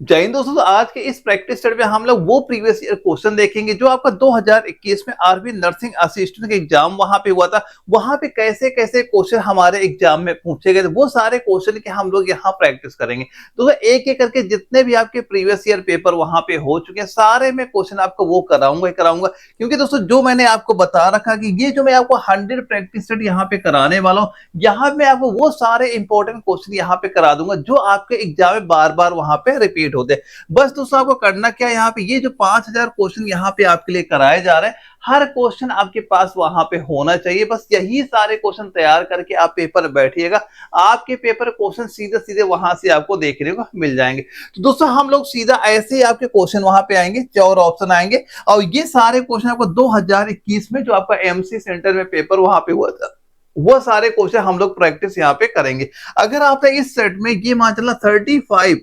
जय हिंद दोस्तों। तो आज के इस प्रैक्टिस सेट में हम लोग वो प्रीवियस ईयर क्वेश्चन देखेंगे जो आपका 2021 में आर्मी नर्सिंग असिस्टेंट का एग्जाम वहां पे हुआ था। वहां पे कैसे कैसे क्वेश्चन हमारे एग्जाम में पूछे गए थे, वो सारे क्वेश्चन के हम लोग यहाँ प्रैक्टिस करेंगे। तो एक एक करके जितने भी आपके प्रीवियस ईयर पेपर वहां पे हो चुके हैं, सारे में क्वेश्चन आपको वो कराऊंगा ही कराऊंगा। क्योंकि दोस्तों जो मैंने आपको बता रखा कि ये जो मैं आपको 100 प्रैक्टिस सेट यहाँ पे कराने वाला हूँ, यहाँ पे आपको वो सारे इंपॉर्टेंट क्वेश्चन यहाँ पे करा दूंगा जो आपके एग्जाम में बार बार वहां पे रिपीट होते हैं। बस दोस्तों आपको करना क्या है, यहाँ पे ये जो 5000 क्वेश्चन यहाँ पे आपके लिए कराए जा रहे हैं, हर क्वेश्चन आपके पास वहां पे होना चाहिए। बस यही सारे क्वेश्चन तैयार करके आप पेपर बैठिएगा, आपके पेपर क्वेश्चन सीधे सीधे वहां से आपको देखने को मिल जाएंगे। तो दोस्तों हम लोग सीधा ऐसे ही आपके क्वेश्चन वहां पे आएंगे, 4 ऑप्शन आएंगे और ये सारे क्वेश्चन आपको 2021 में जो आपका एमसी सेंटर में पेपर वहां पे हुआ था, वो सारे क्वेश्चन हम लोग प्रैक्टिस यहाँ पे करेंगे। अगर आपने इस सेट में ये मान चला 35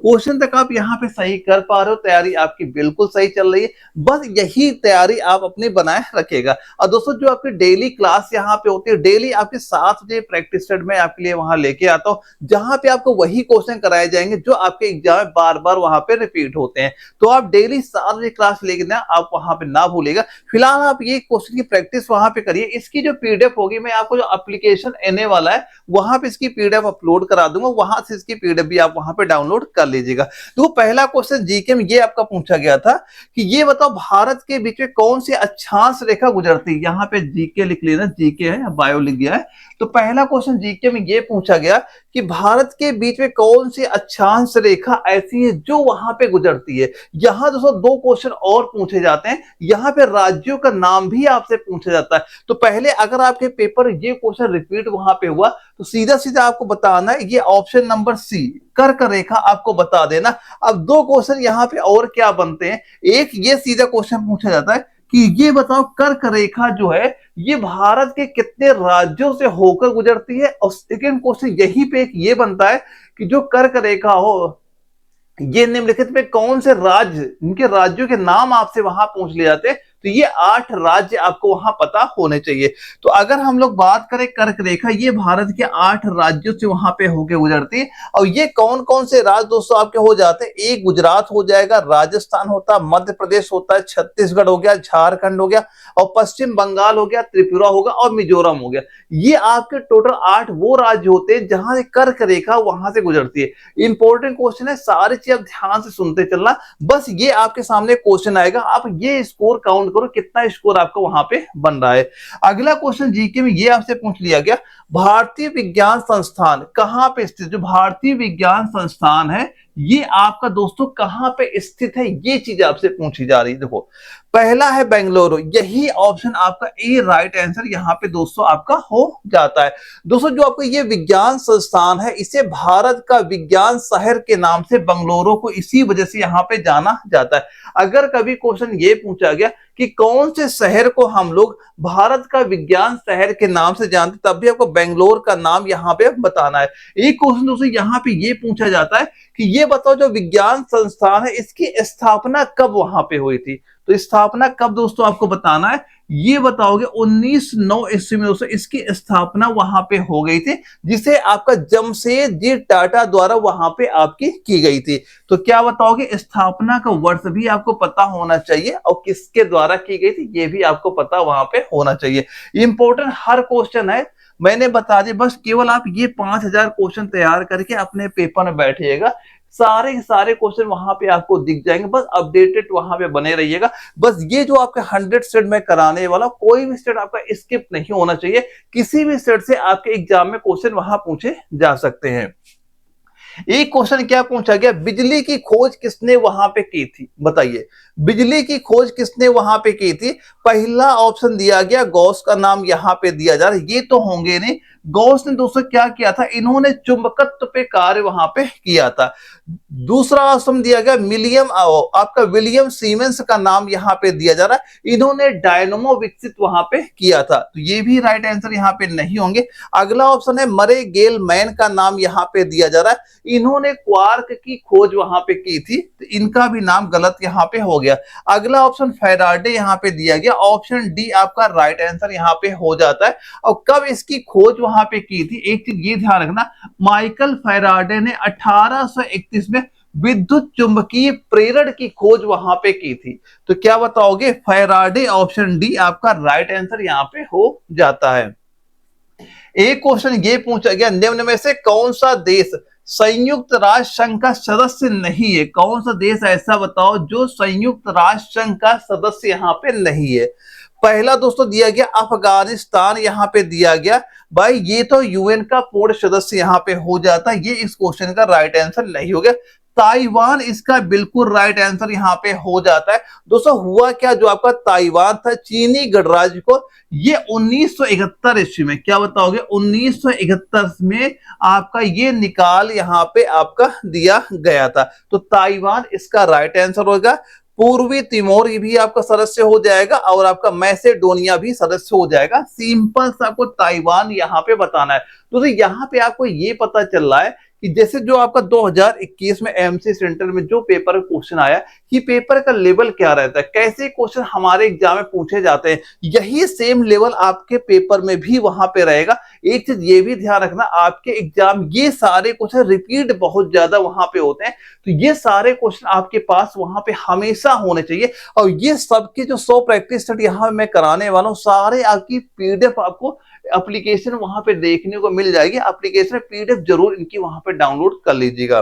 क्वेश्चन तक आप यहाँ पे सही कर पा रहे हो, तैयारी आपकी बिल्कुल सही चल रही है। बस यही तैयारी आप अपनी बनाए रखेगा। और दोस्तों जो आपकी डेली क्लास यहाँ पे होती है, डेली आपके 7 बजे प्रैक्टिस सेट में आपके लिए वहां लेके आता हूँ, जहां पे आपको वही क्वेश्चन कराए जाएंगे जो आपके एग्जाम में बार बार वहां पे रिपीट होते हैं। तो आप डेली 7 बजे क्लास लेके ना आप वहां पे ना भूलेगा। फिलहाल आप ये क्वेश्चन की प्रैक्टिस वहां पे करिए। इसकी जो पीडीएफ होगी, मैं आपको जो एप्लीकेशन आने वाला है वहां पे इसकी पीडीएफ अपलोड करा दूंगा, वहां से इसकी पीडीएफ भी आप वहां पे डाउनलोड कर लीजिएगा। तो पहला क्वेश्चन जीके में ये आपका पूछा गया था कि ये बताओ भारत के बीच में कौन सी अक्षांश रेखा गुजरती है। यहाँ पे जीके लिख लेना, जीके है, बायो लिख गया है। तो पहला क्वेश्चन जीके में ये पूछा गया कि भारत के बीच में कौन सी अक्षांश रेखा ऐसी है जो वहां पे गुजरती है। यहां दोस्तों 2 क्वेश्चन और पूछे जाते हैं, यहाँ पे राज्यों का नाम भी आपसे पूछा जाता है। तो पहले अगर आपके पेपर ये क्वेश्चन रिपीट वहां पे हुआ तो सीधा सीधा आपको बताना है ये ऑप्शन नंबर सी कर्क रेखा आपको बता देना। अब 2 क्वेश्चन यहाँ पे और क्या बनते हैं, एक ये सीधा क्वेश्चन पूछा जाता है कि ये बताओ कर्क रेखा जो है ये भारत के कितने राज्यों से होकर गुजरती है। और सेकेंड क्वेश्चन यही पे एक ये बनता है कि जो कर्क रेखा हो ये निम्नलिखित में कौन से राज्य, इनके राज्यों के नाम आपसे वहां पूछ लिए जाते हैं। तो ये 8 राज्य आपको वहां पता होने चाहिए। तो अगर हम लोग बात करें कर्क रेखा, ये भारत के 8 राज्यों से वहां पे होके गुजरती है। और ये कौन कौन से राज्य दोस्तों आपके हो जाते हैं, एक गुजरात हो जाएगा, राजस्थान होता है, मध्य प्रदेश होता है, छत्तीसगढ़ हो गया, झारखंड हो गया और पश्चिम बंगाल हो गया, त्रिपुरा होगा और मिजोरम हो गया। ये आपके टोटल 8 वो राज्य होते हैं जहां से कर्क रेखा वहां से गुजरती है। इंपॉर्टेंट क्वेश्चन है, सारी चीज आप ध्यान से सुनते चलना। बस ये आपके सामने क्वेश्चन आएगा, आप ये स्कोर काउंट करो कितना स्कोर आपका वहां पे बन रहा है। अगला क्वेश्चन जीके में ये आपसे पूछ लिया गया, भारतीय विज्ञान संस्थान कहां पे स्थित, जो भारतीय विज्ञान संस्थान है ये आपका दोस्तों कहां पे स्थित है, ये चीज आपसे पूछी जा रही है। देखो पहला है बेंगलुरु, यही ऑप्शन आपका ए राइट आंसर यहाँ पे दोस्तों आपका हो जाता है। दोस्तों जो आपका ये विज्ञान संस्थान है इसे भारत का विज्ञान शहर के नाम से बेंगलुरु को इसी वजह से यहाँ पे जाना जाता है। अगर कभी क्वेश्चन ये पूछा गया कि कौन से शहर को हम लोग भारत का विज्ञान शहर के नाम से जानते, तब भी आपको बेंगलोर का नाम यहाँ पे बताना है। एक क्वेश्चन दोस्तों यहाँ पे ये पूछा जाता है कि ये बताओ जो विज्ञान संस्थान है इसकी स्थापना कब वहां पे हुई थी। तो स्थापना कब दोस्तों आपको बताना है, ये बताओगे 1909 ईस्वी में दोस्तों इसकी स्थापना वहां पे हो गई थी, जिसे आपका जमशेदजी टाटा द्वारा वहां पे आपकी की गई थी। तो क्या बताओगे, स्थापना का वर्ष भी आपको पता होना चाहिए और किसके द्वारा की गई थी ये भी आपको पता वहां पे होना चाहिए। इंपॉर्टेंट हर क्वेश्चन है, मैंने बता दिया। बस केवल आप ये 5000 क्वेश्चन तैयार करके अपने पेपर में बैठिएगा, सारे के सारे क्वेश्चन वहां पे आपको दिख जाएंगे। बस अपडेटेड वहां पे बने रहिएगा। बस ये जो आपके 100 सेट में कराने वाला, कोई भी सेट आपका स्किप नहीं होना चाहिए। किसी भी सेट से आपके एग्जाम में क्वेश्चन वहां पूछे जा सकते हैं। एक क्वेश्चन क्या पूछा गया, बिजली की खोज किसने वहां पे की थी, बताइए बिजली की खोज किसने वहां पे की थी। पहला ऑप्शन दिया गया, गॉस का नाम यहाँ पे दिया जा रहा है, ये तो होंगे नहीं। गॉस ने दोस्तों क्या किया था, इन्होंने चुंबकत्व पे कार्य वहां पे किया था। दूसरा ऑप्शन दिया गया मिलियम, आपका विलियम सीमेंस का नाम यहाँ पे दिया जा रहा है, इन्होंने डायनमो विकसित वहां पे किया था। तो ये भी राइट आंसर यहाँ पे नहीं होंगे। अगला ऑप्शन है मरे गेल मैन का नाम यहाँ पे दिया जा रहा है, इन्होंने क्वार्क की खोज वहां पे की थी, तो इनका भी नाम गलत यहाँ पे हो गया। अगला ऑप्शन फैराडे यहाँ पे दिया गया, ऑप्शन डी आपका राइट आंसर यहाँ पे हो जाता है। और कब इसकी खोज वहां पे की थी, एक चीज ये ध्यान रखना, माइकल फैराडे ने 1831 में विद्युत चुंबकीय प्रेरण की खोज वहां पे की थी। तो क्या बताओगे? फैराडे, ऑप्शन डी आपका राइट आंसर यहाँ पे हो जाता है। एक क्वेश्चन ये पूछा गया, निम्न में से कौन सा देश संयुक्त राष्ट्र संघ का सदस्य नहीं है? कौन सा देश ऐसा बताओ जो संयुक्त राष्ट्र संघ का सदस्य यहाँ पे नहीं है? पहला दोस्तों दिया गया अफगानिस्तान, यहाँ पे दिया गया भाई ये तो यूएन का पूर्ण सदस्य यहाँ पे हो जाता है, ये इस क्वेश्चन का राइट आंसर नहीं हो गया। ताइवान इसका बिल्कुल राइट आंसर यहाँ पे हो जाता है। दोस्तों हुआ क्या, जो आपका ताइवान था चीनी गणराज्य को ये 1971 ईस्वी में, क्या बताओगे, 1971 में आपका ये निकाल यहाँ पे आपका दिया गया था। तो ताइवान इसका राइट आंसर होगा। पूर्वी तिमोर भी आपका सदस्य हो जाएगा और आपका मैसेडोनिया भी सदस्य हो जाएगा। सिंपल सा आपको ताइवान यहाँ पे बताना है। दोस्तों यहाँ पे आपको ये पता चल रहा है कि जैसे जो आपका 2021 में एमसी सेंटर में जो पेपर क्वेश्चन आया कि पेपर का लेवल क्या रहता है, कैसे क्वेश्चन हमारे एग्जाम में पूछे जाते हैं, यही सेम लेवल आपके पेपर में भी वहां पे रहेगा। एक चीज ये भी ध्यान रखना, आपके एग्जाम ये सारे क्वेश्चन रिपीट बहुत ज्यादा वहां पे होते हैं, तो ये सारे क्वेश्चन आपके पास वहां पे हमेशा होने चाहिए। और ये सबके जो 100 प्रैक्टिस सेट यहाँ मैं कराने वाला हूँ, सारे आपकी पीडीएफ आपको एप्लीकेशन वहां पे देखने को मिल जाएगी। एप्लीकेशन पीडीएफ जरूर इनकी वहां पे डाउनलोड कर लीजिएगा।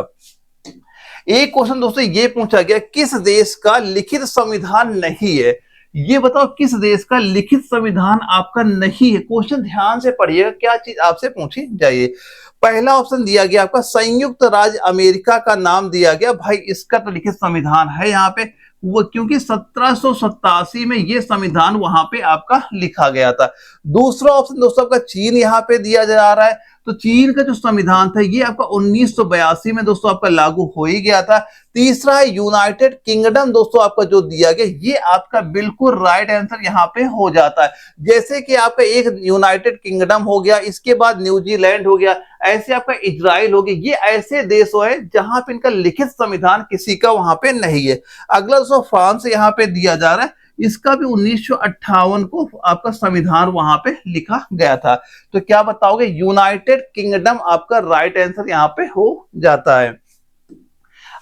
एक क्वेश्चन दोस्तों ये पूछा गया, किस देश का लिखित संविधान नहीं है? ये बताओ किस देश का लिखित संविधान आपका नहीं है? क्वेश्चन ध्यान से पढ़िएगा, क्या चीज आपसे पूछी जाइए। पहला ऑप्शन दिया गया आपका संयुक्त राज्य अमेरिका का नाम दिया गया, भाई इसका तो लिखित संविधान है यहाँ पे, वो क्योंकि 1787 में ये संविधान वहां पे आपका लिखा गया था। दूसरा ऑप्शन दोस्तों आपका चीन यहाँ पे दिया जा रहा है, तो चीन का जो संविधान था ये आपका 1982 में दोस्तों आपका लागू हो ही गया था। तीसरा है यूनाइटेड किंगडम, दोस्तों आपका जो दिया गया ये आपका बिल्कुल राइट आंसर यहाँ पे हो जाता है। जैसे कि आपका एक यूनाइटेड किंगडम हो गया, इसके बाद न्यूजीलैंड हो गया, ऐसे आपका इजराइल हो गया, ये ऐसे देश है जहां पे इनका लिखित संविधान किसी का वहां पे नहीं है। अगला दोस्तों फ्रांस यहाँ पे दिया जा रहा है, इसका भी 1958 को आपका संविधान वहां पे लिखा गया था। तो क्या बताओगे? यूनाइटेड किंगडम आपका राइट आंसर यहाँ पे हो जाता है।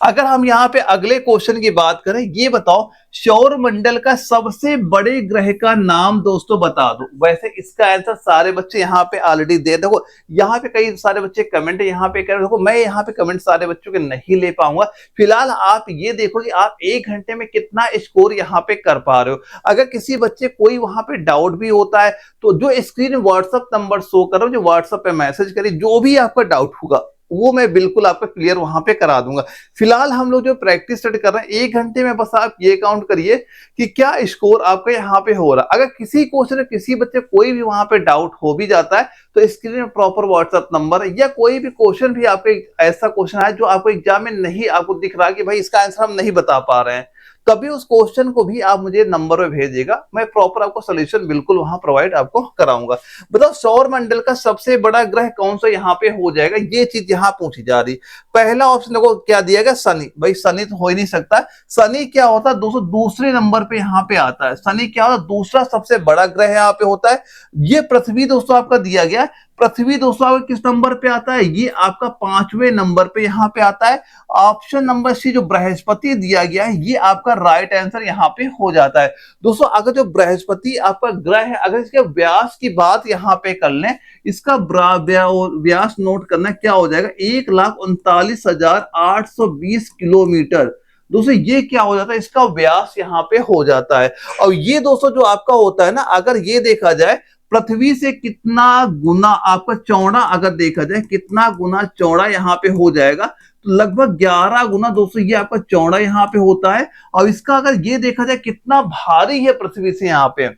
अगर हम यहाँ पे अगले क्वेश्चन की बात करें, ये बताओ सौर मंडल का सबसे बड़े ग्रह का नाम दोस्तों बता दो। वैसे इसका आंसर सारे बच्चे यहाँ पे ऑलरेडी दे, देखो यहाँ पे कई सारे बच्चे कमेंट यहाँ पे कर, देखो मैं यहाँ पे कमेंट सारे बच्चों के नहीं ले पाऊंगा। फिलहाल आप ये देखो कि आप 1 घंटे में कितना स्कोर यहाँ पे कर पा रहे हो। अगर किसी बच्चे कोई वहां पे डाउट भी होता है तो जो स्क्रीन व्हाट्सएप नंबर शो कर रहा हूँ, जो व्हाट्सएप पे मैसेज करिए, जो भी आपका डाउट होगा वो मैं बिल्कुल आपका क्लियर वहां पे करा दूंगा। फिलहाल हम लोग जो प्रैक्टिस स्टार्ट कर रहे हैं 1 घंटे में, बस आप ये काउंट करिए कि क्या स्कोर आपका यहाँ पे हो रहा है। अगर किसी क्वेश्चन में किसी बच्चे कोई भी वहां पे डाउट हो भी जाता है तो स्क्रीन में प्रॉपर व्हाट्सएप नंबर है, या कोई भी क्वेश्चन भी आपके ऐसा क्वेश्चन है जो आपको एग्जाम में नहीं आपको दिख रहा कि भाई इसका आंसर हम नहीं बता पा रहे हैं, तभी उस क्वेश्चन को भी आप मुझे नंबर में भेजिएगा, मैं प्रॉपर आपको सोल्यूशन बिल्कुल वहां प्रोवाइड आपको कराऊंगा। बताओ सौर मंडल का सबसे बड़ा ग्रह कौन सा यहाँ पे हो जाएगा, ये चीज यहाँ पूछी जा रही। पहला ऑप्शन को क्या दिया गया? शनि। भाई शनि तो हो ही नहीं सकता। शनि क्या होता है दोस्तों? दूसरे नंबर पे यहाँ पे आता है। शनि क्या होता है? दूसरा सबसे बड़ा ग्रह यहाँ पे होता है। ये पृथ्वी दोस्तों आपका दिया गया, पृथ्वी दोस्तों आपका किस नंबर पे आता है? ये आपका 5वें नंबर पे यहाँ पे आता है। ऑप्शन नंबर सी जो बृहस्पति दिया गया है ये आपका राइट आंसर यहाँ पे हो जाता है। दोस्तों अगर जो बृहस्पति आपका ग्रह है, अगर इसके व्यास की बात यहाँ पे कर लें, इसका व्यास नोट करना क्या हो जाएगा? 1,39,820 किलोमीटर। दोस्तों ये क्या हो जाता है? इसका व्यास यहाँ पे हो जाता है। और ये दोस्तों जो आपका होता है ना, अगर ये देखा जाए पृथ्वी से कितना गुना आपका चौड़ा, अगर देखा जाए कितना गुना चौड़ा यहाँ पे हो जाएगा, तो लगभग 11 गुना दोस्तों ये आपका चौड़ा यहाँ पे होता है। और इसका अगर ये देखा जाए कितना भारी है पृथ्वी से यहाँ पे,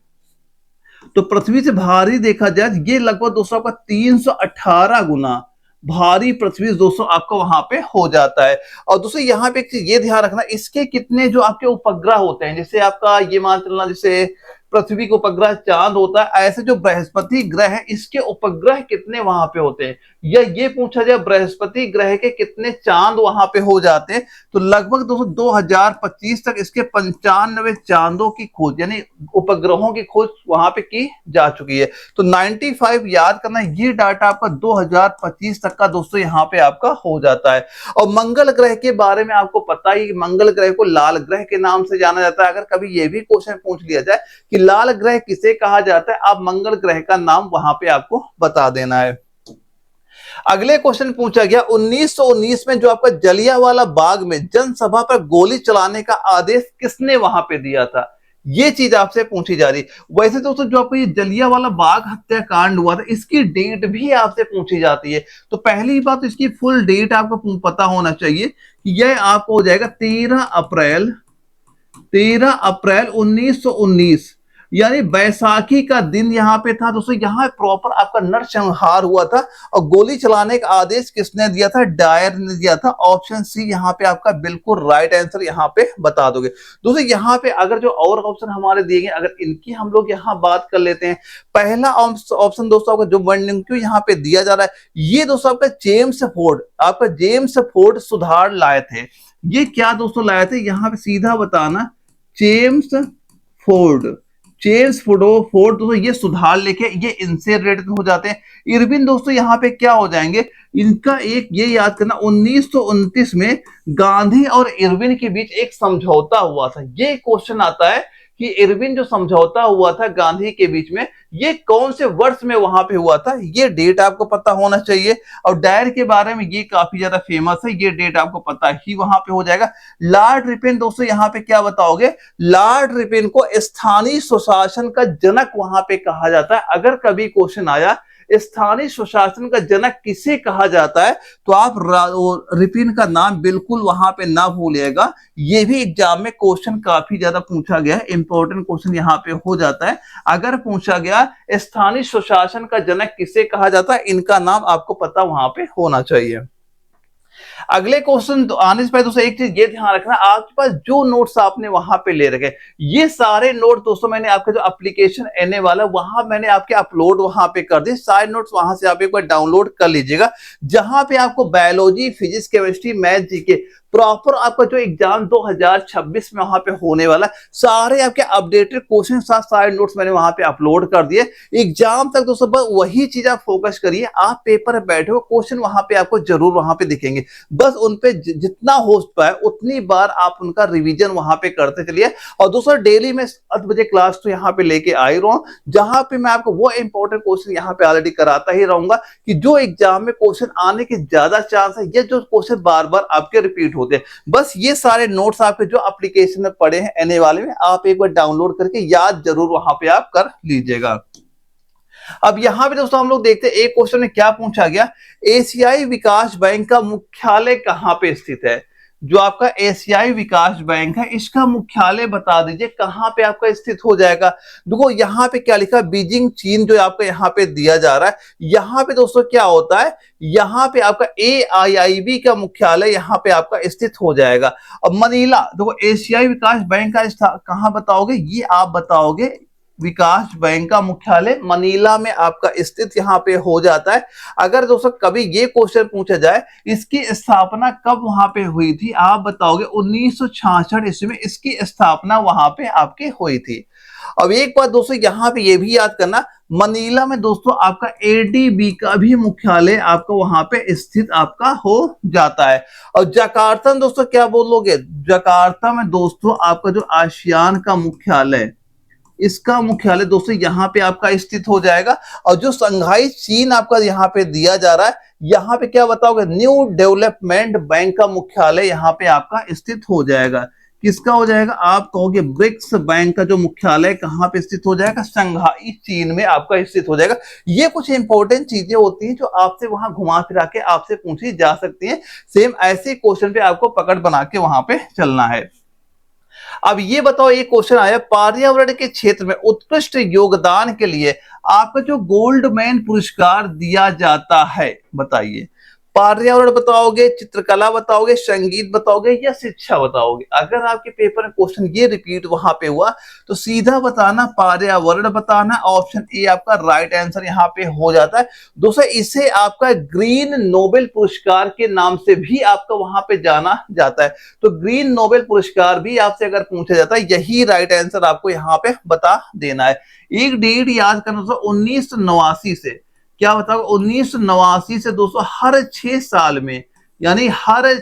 तो पृथ्वी से भारी देखा जाए ये लगभग दोस्तों आपका 318 गुना भारी पृथ्वी दोस्तों आपका वहां पे हो जाता है। और दोस्तों यहाँ पे एक चीज ये ध्यान रखना, इसके कितने जो आपके उपग्रह होते हैं, जैसे आपका ये मान चलना, जैसे पृथ्वी का उपग्रह चांद होता है, ऐसे जो बृहस्पति ग्रह है इसके उपग्रह कितने वहां पे होते हैं, या ये पूछा जाए बृहस्पति ग्रह के कितने चांद वहां पे हो जाते हैं, तो लगभग दोस्तों 2025 तक इसके 95 चांदों की खोज यानी उपग्रहों की खोज वहां पे की जा चुकी है। तो 95 याद करना, ये डाटा आपका 2025 तक का दोस्तों यहाँ पे आपका हो जाता है। और मंगल ग्रह के बारे में आपको पता ही, मंगल ग्रह को लाल ग्रह के नाम से जाना जाता है। अगर कभी ये भी क्वेश्चन पूछ लिया जाए कि लाल ग्रह किसे कहा जाता है, आप मंगल ग्रह का नाम वहां पे आपको बता देना है। अगले क्वेश्चन पूछा गया 1919 में जो आपका जलियांवाला बाग में जनसभा पर गोली चलाने का आदेश किसने वहां पे दिया था, ये चीज आपसे पूछी जा रही। वैसे दोस्तों जो आपको ये जलियांवाला बाग हत्याकांड हुआ था इसकी डेट भी आपसे पूछी जाती है। तो पहली बात इसकी फुल डेट आपको पता होना चाहिए कि यह आपको हो जाएगा 13 अप्रैल 1919, यानी बैसाखी का दिन यहाँ पे था दोस्तों। यहाँ प्रॉपर आपका नरसंहार हुआ था और गोली चलाने का आदेश किसने दिया था, डायर ने दिया था। ऑप्शन सी यहाँ पे आपका बिल्कुल राइट आंसर यहाँ पे बता दोगे दोस्तों। यहाँ पे अगर जो और ऑप्शन हमारे दिए गए अगर इनकी हम लोग यहाँ बात कर लेते हैं, पहला ऑप्शन दोस्तों आपका जो वर्णन क्यों यहाँ पे दिया जा रहा है, ये दोस्तों आपका जेम्स फोर्ड सुधार लाए थे। ये क्या दोस्तों लाए थे, यहाँ पे सीधा बताना, फोर्ड दोस्तों ये सुधार लेके ये इनसे रिलेटेड हो जाते हैं। इरविन दोस्तों यहाँ पे क्या हो जाएंगे, इनका एक ये याद करना 1929 में गांधी और इरविन के बीच एक समझौता हुआ था। ये क्वेश्चन आता है कि इरविन जो समझौता हुआ था गांधी के बीच में, ये कौन से वर्ष में वहां पे हुआ था, ये डेट आपको पता होना चाहिए। और डायर के बारे में ये काफी ज्यादा फेमस है, ये डेट आपको पता ही वहां पे हो जाएगा। लॉर्ड रिपन दोस्तों यहाँ पे क्या बताओगे, लॉर्ड रिपन को स्थानीय स्वशासन का जनक वहां पे कहा जाता है। अगर कभी क्वेश्चन आया स्थानीय स्वशासन का जनक किसे कहा जाता है, तो आप रिपन का नाम बिल्कुल वहां पे ना भूलिएगा। ये भी एग्जाम में क्वेश्चन काफी ज्यादा पूछा गया है, इंपॉर्टेंट क्वेश्चन यहाँ पे हो जाता है। अगर पूछा गया स्थानीय स्वशासन का जनक किसे कहा जाता है, इनका नाम आपको पता वहां पे होना चाहिए। अगले क्वेश्चन आने से पहले दोस्तों एक चीज ये ध्यान रखना, आपके पास जो नोट्स आपने वहां पे ले रखे, ये सारे नोट दोस्तों मैंने आपका जो एप्लीकेशन एने वाला वहां मैंने आपके अपलोड वहां पे कर दिए। सारे नोट्स वहां से आप एक बार डाउनलोड कर लीजिएगा, जहां पे आपको biology, physics, chemistry, math, GK proper आपका जो एग्जाम 2026 में वहां पे होने वाला सारे आपके अपडेटेड क्वेश्चन साथ सारे नोट्स मैंने वहां पे अपलोड कर दिए। एग्जाम तक दोस्तों बस वही चीज आप फोकस करिए, आप पेपर में बैठे हो क्वेश्चन वहां पे आपको जरूर वहां पे दिखेंगे, बस उन पे जितना हो पाए उतनी बार आप उनका रिवीजन वहां पे करते चलिए। और दोस्तों डेली में 7 बजे क्लास तो यहाँ पे लेके आ ही रहा हूँ, जहां पे मैं आपको वो इंपॉर्टेंट क्वेश्चन यहाँ पे ऑलरेडी कराता ही रहूंगा कि जो एग्जाम में क्वेश्चन आने के ज्यादा चांस है, ये जो क्वेश्चन बार बार आपके रिपीट होते हैं। बस ये सारे नोट्स आपके जो एप्लीकेशन में पड़े हैं एनए वाले में, आप एक बार डाउनलोड करके याद जरूर वहां पे आप कर लीजिएगा। अब यहां पे दोस्तों हम लोग देखते हैं एक क्वेश्चन में क्या पूछा गया, एशियाई विकास बैंक का मुख्यालय कहां पे स्थित है। जो आपका एशियाई विकास बैंक है इसका मुख्यालय बता दीजिए कहां पे आपका स्थित हो जाएगा। देखो यहाँ पे क्या लिखा, बीजिंग चीन जो आपका यहाँ पे दिया जा रहा है। यहाँ पे दोस्तों क्या होता है, यहाँ पे आपका AIIB का मुख्यालय यहाँ पे आपका स्थित हो जाएगा। अब मनीला, देखो एशियाई विकास बैंक का कहां बताओगे, ये आप बताओगे विकास बैंक का मुख्यालय मनीला में आपका स्थित यहाँ पे हो जाता है। अगर दोस्तों कभी ये क्वेश्चन पूछा जाए इसकी स्थापना कब वहां पे हुई थी, आप बताओगे 1966 ईस्वी में इसकी स्थापना वहां पे आपकी हुई थी। अब एक बात दोस्तों यहाँ पे ये भी याद करना, मनीला में दोस्तों आपका ADB का भी मुख्यालय आपका वहां पे स्थित आपका हो जाता है। और जकार्ता में दोस्तों क्या बोलोगे, जकार्ता में दोस्तों आपका जो आसियान का मुख्यालय, इसका मुख्यालय दोस्तों यहाँ पे आपका स्थित हो जाएगा। और जो संघाई चीन आपका यहाँ पे दिया जा रहा है, यहाँ पे क्या बताओगे, न्यू डेवलपमेंट बैंक का मुख्यालय यहाँ पे आपका स्थित हो जाएगा। किसका हो जाएगा, आप कहोगे ब्रिक्स बैंक का जो मुख्यालय कहाँ पे स्थित हो जाएगा, संघाई चीन में आपका स्थित हो जाएगा। ये कुछ इंपॉर्टेंट चीजें होती हैं जो आपसे वहां घुमा फिरा के आपसे पूछी जा सकती हैं। सेम ऐसे क्वेश्चन पे आपको पकड़ बना के वहां पे चलना है। अब ये बताओ, एक क्वेश्चन आया, पर्यावरण के क्षेत्र में उत्कृष्ट योगदान के लिए आपका जो गोल्डमैन पुरस्कार दिया जाता है, बताइए पर्यावरण बताओगे, चित्रकला बताओगे, संगीत बताओगे या शिक्षा बताओगे। अगर आपके पेपर में क्वेश्चन ये रिपीट वहां पे हुआ तो सीधा बताना पर्यावरण बताना, ऑप्शन ए आपका राइट आंसर यहाँ पे हो जाता है। दोस्तों इसे आपका ग्रीन नोबेल पुरस्कार के नाम से भी आपका वहां पे जाना जाता है। तो ग्रीन नोबेल पुरस्कार भी आपसे अगर पूछा जाता है, यही राइट आंसर आपको यहाँ पे बता देना है। एक डेट याद करना, 1989 से क्या बताओ, 1989 से दोस्तों हर 6 साल में, यानी हर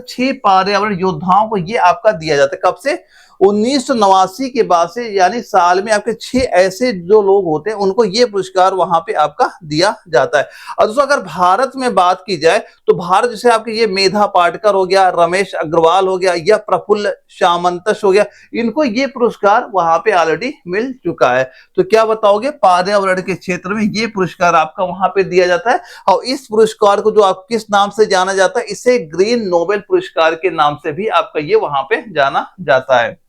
6 पर्यावरण योद्धाओं को ये आपका दिया जाता है। कब से? 1989 के बाद से, यानी साल में आपके 6 ऐसे जो लोग होते हैं उनको ये पुरस्कार वहां पे आपका दिया जाता है। और दोस्तों अगर भारत में बात की जाए तो भारत जैसे आपके ये मेधा पाटकर हो गया, रमेश अग्रवाल हो गया या प्रफुल्ल सामंतस हो गया, इनको ये पुरस्कार वहां पे ऑलरेडी मिल चुका है। तो क्या बताओगे, पर्यावरण के क्षेत्र में ये पुरस्कार आपका वहां पे दिया जाता है। और इस पुरस्कार को जो आप किस नाम से जाना जाता है, इसे ग्रीन नोबेल पुरस्कार के नाम से भी आपका ये वहां पे जाना जाता है।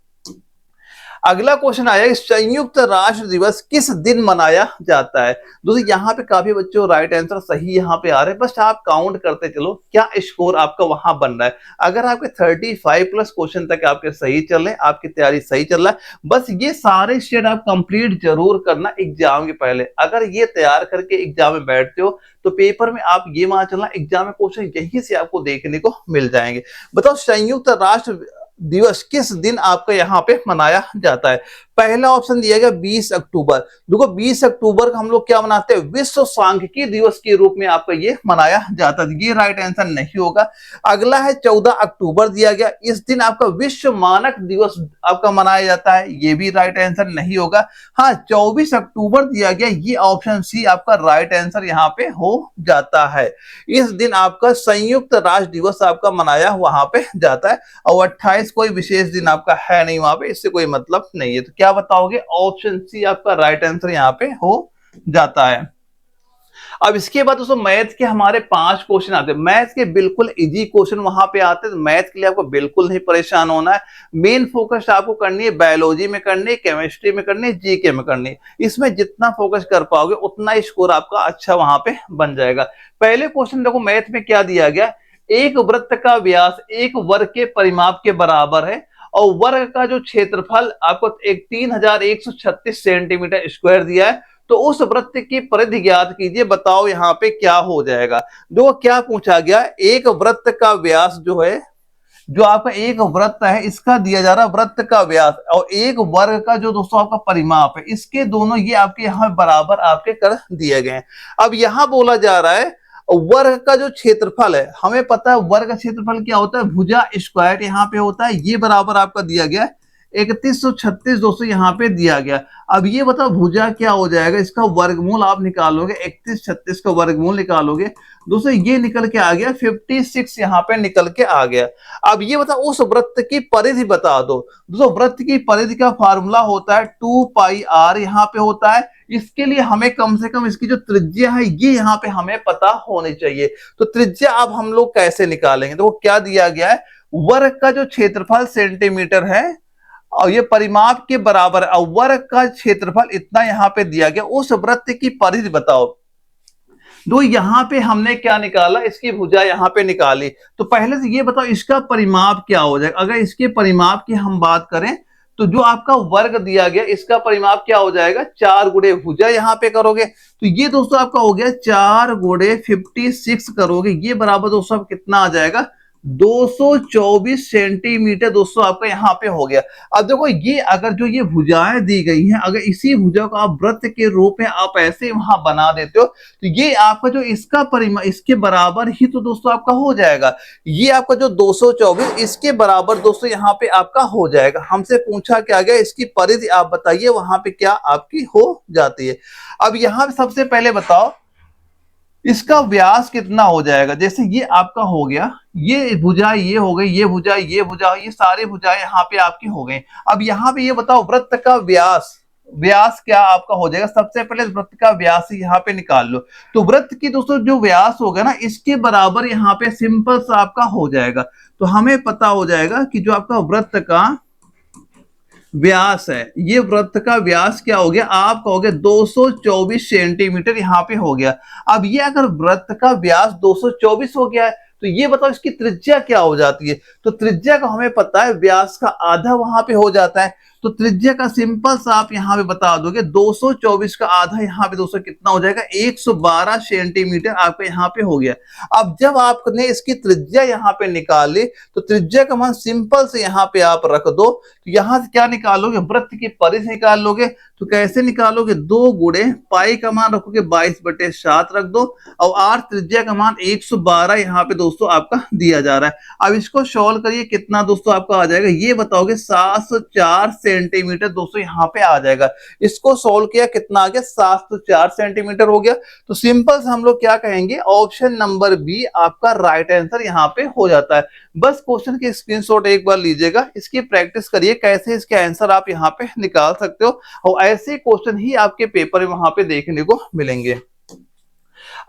अगला क्वेश्चन आया, संयुक्त राष्ट्र दिवस किस दिन मनाया जाता है। दोस्तों यहाँ पे काफी बच्चों राइट आंसर सही यहाँ पे आ रहे हैं, बस आप काउंट करते चलो क्या स्कोर आपका वहां बन रहा है। अगर आपके 35 प्लस क्वेश्चन तक आपके सही चल रहे हैं, आपकी तैयारी सही चल रहा है, बस ये सारे स्टेट आप कंप्लीट जरूर करना एग्जाम के पहले। अगर ये तैयार करके एग्जाम में बैठते हो तो पेपर में आप ये मान चलना एग्जाम में क्वेश्चन यहीं से आपको देखने को मिल जाएंगे। बताओ संयुक्त राष्ट्र दिवस किस दिन आपका यहाँ पे मनाया जाता है। पहला ऑप्शन दिया गया 20 अक्टूबर। देखो 20 अक्टूबर को हम लोग क्या मनाते हैं, विश्व सांख्यिकी दिवस के रूप में आपका ये मनाया जाता है, ये राइट आंसर नहीं होगा। अगला है 14 अक्टूबर दिया गया, इस दिन आपका विश्व मानक दिवस आपका मनाया जाता है, ये भी राइट आंसर नहीं होगा। हाँ 24 अक्टूबर दिया गया, ये ऑप्शन सी आपका राइट आंसर यहाँ पे हो जाता है। इस दिन आपका संयुक्त राष्ट्र दिवस आपका मनाया वहां पे जाता है। और 28 कोई विशेष दिन आपका है नहीं वहां पे, इससे कोई मतलब नहीं है। तो क्या बताओगे, ऑप्शन सी आपका राइट आंसर यहाँ पे हो जाता है। अब इसके बाद दोस्तों मैथ के हमारे 5 क्वेश्चन आते हैं। मैथ के बिल्कुल इजी क्वेश्चन वहां पे आते हैं, मैथ के लिए आपको बिल्कुल नहीं परेशान होना है। मेन फोकस आपको करनी है बायोलॉजी में करनी है, केमिस्ट्री में करनी है, जीके में करनी है। इसमें जितना फोकस कर पाओगे उतना स्कोर आपका अच्छा वहां पे बन जाएगा। पहले क्वेश्चन देखो मैथ में क्या दिया गया, एक वृत्त का व्यास एक वर्ग के परिमाप के बराबर है और वर्ग का जो क्षेत्रफल आपको 3136 सेंटीमीटर स्क्वायर दिया है, तो उस वृत्त की परिधि ज्ञात कीजिए, बताओ यहाँ पे क्या हो जाएगा। देखो क्या पूछा गया, एक वृत्त का व्यास जो है, जो आपका एक वृत्त है इसका दिया जा रहा है वृत्त का व्यास, और एक वर्ग का जो दोस्तों आपका परिमाप है, इसके दोनों ये आपके यहाँ बराबर आपके कर दिए गए हैं। अब यहाँ बोला जा रहा है वर्ग का जो क्षेत्रफल है, हमें पता है वर्ग का क्षेत्रफल क्या होता है, भुजा स्क्वायर यहाँ पे होता है, ये बराबर आपका दिया गया 3136 दोस्तों यहाँ पे दिया गया। अब ये बताओ भुजा क्या हो जाएगा, इसका वर्गमूल आप निकालोगे, 3136 का वर्गमूल निकालोगे दोस्तों, ये निकल के आ गया 56 यहाँ पे निकल के आ गया। अब ये बताओ उस वृत्त की परिधि बता दो। दोस्तों वृत्त की परिधि का फार्मूला होता है 2 पाई r यहाँ पे होता है। इसके लिए हमें कम से कम इसकी जो त्रिज्या है ये यहाँ पे हमें पता होनी चाहिए। तो त्रिज्या अब हम लोग कैसे निकालेंगे, तो क्या दिया गया है, वर्ग का जो क्षेत्रफल सेंटीमीटर है और ये परिमाप के बराबर है, और वर्ग का क्षेत्रफल इतना यहाँ पे दिया गया, उस वृत्त की परिधि बताओ। दो यहाँ पे हमने क्या निकाला, इसकी भुजा यहाँ पे निकाली। तो पहले से ये बताओ इसका परिमाप क्या हो जाएगा। अगर इसके परिमाप की हम बात करें तो जो आपका वर्ग दिया गया इसका परिमाप क्या हो जाएगा, 4 गुणे भुजा यहाँ पे करोगे तो ये दोस्तों आपका हो गया 4 गुणे 56 करोगे, ये बराबर दोस्तों आप कितना आ जाएगा, 224 सेंटीमीटर दोस्तों आपका यहाँ पे हो गया। अब देखो ये अगर जो ये भुजाएं दी गई हैं, अगर इसी भुजा को आप वृत्त के रूप में आप ऐसे वहां बना देते हो तो ये आपका जो इसका परिमाप इसके बराबर ही तो दोस्तों आपका हो जाएगा। ये आपका जो 224 इसके बराबर दोस्तों यहाँ पे आपका हो जाएगा। हमसे पूछा क्या गया, इसकी परिधि आप बताइए वहां पे क्या आपकी हो जाती है। अब यहाँ पे सबसे पहले बताओ इसका व्यास कितना हो जाएगा। जैसे ये आपका हो गया, ये भुजा ये हो गई, ये भुजा ये भुजा, ये सारे भुजाएं यहाँ पे आपकी हो गई। अब यहाँ पे ये बताओ वृत्त का व्यास, व्यास क्या आपका हो जाएगा। सबसे पहले वृत्त का व्यास यहाँ पे निकाल लो। तो वृत्त की दोस्तों जो व्यास होगा ना इसके बराबर यहाँ पे सिंपल सा आपका हो जाएगा। तो हमें पता हो जाएगा कि जो आपका वृत्त का व्यास है, ये वृत्त का व्यास क्या हो गया, आप कहोगे 224 सेंटीमीटर यहाँ पे हो गया। अब ये अगर वृत्त का व्यास 224 हो गया है तो ये बताओ इसकी त्रिज्या क्या हो जाती है। तो त्रिज्या का हमें पता है व्यास का आधा वहां पे हो जाता है, तो त्रिज्या का सिंपल सा आप यहाँ पे बता दोगे 224 का आधा यहाँ पे दोस्तों कितना हो जाएगा, 112 सेंटीमीटर आपका यहाँ पे हो गया। अब जब आपने इसकी त्रिज्या यहाँ पे निकाली तो त्रिज्या का मान सिंपल से यहाँ पे आप रख दो, तो यहाँ से क्या निकालोगे, वृत्त की परिधि निकाल लोगे। तो कैसे निकालोगे, 2 गुणे पाई का मान रखोगे 22/7 रख दो, और आर त्रिज्या का मान 112 यहाँ पे दोस्तों आपका दिया जा रहा है। अब इसको सॉल्व करिए, कितना दोस्तों आपका आ जाएगा, ये बताओगे 704 सेंटीमीटर दोस्तों यहाँ पे आ जाएगा। इसको सॉल्व किया कितना आ गया, 704 सेंटीमीटर हो गया। तो सिंपल से हम लोग क्या कहेंगे, ऑप्शन नंबर बी आपका राइट आंसर यहाँ पे हो जाता है। बस क्वेश्चन की स्क्रीनशॉट एक बार लीजिएगा, इसकी प्रैक्टिस करिए कैसे इसके आंसर आप यहाँ पे निकाल सकते हो, और ऐसे क्वेश्चन ही आपके पेपर में वहां पे देखने को मिलेंगे।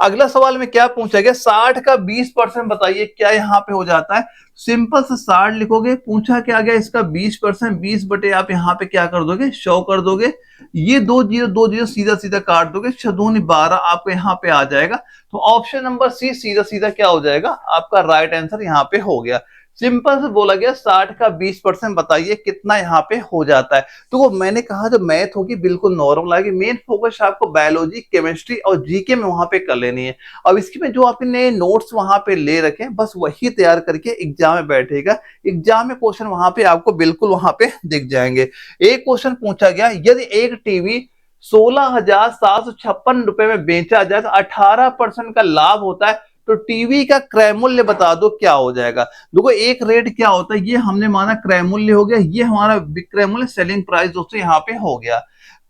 अगला सवाल में क्या पूछा गया, 60 का 20% बताइए क्या यहाँ पे हो जाता है। सिंपल से 60 लिखोगे, पूछा क्या गया इसका 20%, 20 बटे आप यहाँ पे क्या कर दोगे, 100 कर दोगे। ये 2 0 सीधा सीधा काट दोगे, 6 दूनी 12 आपको यहाँ पे आ जाएगा। तो ऑप्शन नंबर सी सीधा सीधा क्या हो जाएगा, आपका राइट आंसर यहाँ पे हो गया। सिंपल से बोला गया 60 का 20% बताइए कितना यहाँ पे हो जाता है। तो वो मैंने कहा जो मैथ होगी बिल्कुल नॉर्मल आएगी, मेन फोकस आपको बायोलॉजी, केमिस्ट्री और जीके में वहां पे कर लेनी है। अब इसकी में जो आपने नोट्स वहां पे ले रखे हैं बस वही तैयार करके एग्जाम में बैठेगा, एग्जाम में क्वेश्चन वहां पे आपको बिल्कुल वहां पे दिख जाएंगे। एक क्वेश्चन पूछा गया, यदि एक टीवी 16,756 रुपए में बेचा जाए तो 18% का लाभ होता है, तो टीवी का क्रय मूल्य बता दो क्या हो जाएगा। देखो एक रेट क्या होता है, ये हमने माना क्रय मूल्य हो गया, ये हमारा विक्रय मूल्य सेलिंग प्राइस दोस्तों यहाँ पे हो गया।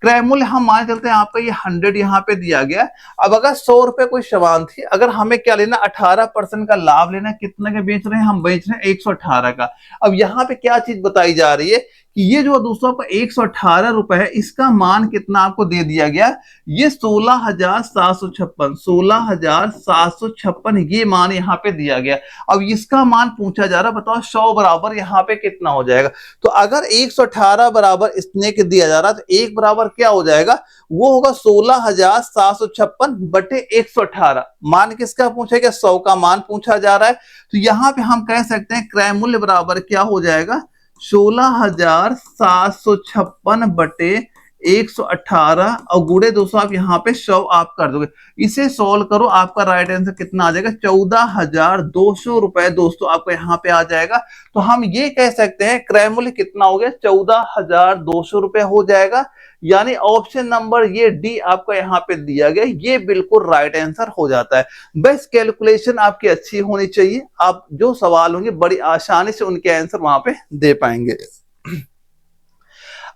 क्रय मूल्य हम मान चलते हैं आपका ये 100 यहाँ पे दिया गया। अब अगर 100 रुपए कोई सामान थी, अगर हमें क्या लेना 18% का लाभ लेना, कितना का बेच रहे हैं, हम बेच रहे हैं 118 का। अब यहाँ पे क्या चीज बताई जा रही है कि ये जो दोस्तों आपका 118 रुपए है, इसका मान कितना आपको दे दिया गया, ये 16,756, 16,756 ये मान यहाँ पे दिया गया। अब इसका मान पूछा जा रहा है, बताओ 100 बराबर यहाँ पे कितना हो जाएगा। तो अगर 118 बराबर इतने के दिया जा रहा है तो एक बराबर क्या हो जाएगा, वो होगा 16,756 बटे 118। मान किसका पूछा गया, 100 का मान पूछा जा रहा है। तो यहाँ पे हम कह सकते हैं क्रय मूल्य बराबर क्या हो जाएगा, 16,756 बटे 118 और गुड़े 200 आप यहाँ पे 100 आप कर दोगे। इसे सॉल्व करो, आपका राइट आंसर कितना आ जाएगा, 14,200 रुपए दोस्तों आपको यहाँ पे आ जाएगा। तो हम ये कह सकते हैं क्रय मूल्य कितना हो गया, 14,200 रुपए हो जाएगा। यानी ऑप्शन नंबर ये डी आपका यहाँ पे दिया गया, ये बिल्कुल राइट आंसर हो जाता है। बस कैलकुलेशन आपकी अच्छी होनी चाहिए, आप जो सवाल होंगे बड़ी आसानी से उनके आंसर वहां पे दे पाएंगे।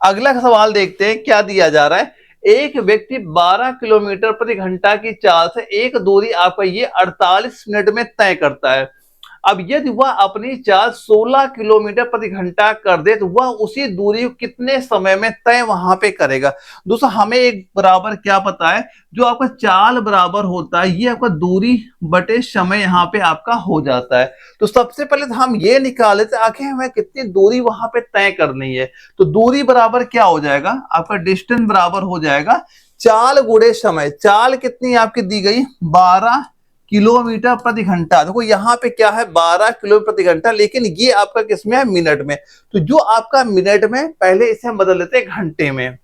अगला सवाल देखते हैं क्या दिया जा रहा है। एक व्यक्ति 12 किलोमीटर प्रति घंटा की चाल से एक दूरी आपका ये 48 मिनट में तय करता है। अब यदि वह अपनी चाल 16 किलोमीटर प्रति घंटा कर दे तो वह उसी दूरी को कितने समय में तय वहां पे करेगा। दोस्तों हमें एक बराबर क्या पता है, जो आपका चाल बराबर होता है ये आपका दूरी बटे समय यहाँ पे आपका हो जाता है। तो सबसे पहले तो हम ये निकाल लेते आखिर हमें कितनी दूरी वहां पे तय करनी है। तो दूरी बराबर क्या हो जाएगा, आपका डिस्टेंस बराबर हो जाएगा चाल गुणे समय। चाल कितनी आपकी दी गई, 12 किलोमीटर प्रति घंटा। देखो यहाँ पे क्या है 12 किलोमीटर प्रति घंटा, लेकिन ये आपका किसमें है, मिनट में। तो जो आपका मिनट में, पहले इसे हम बदल लेते हैं घंटे में।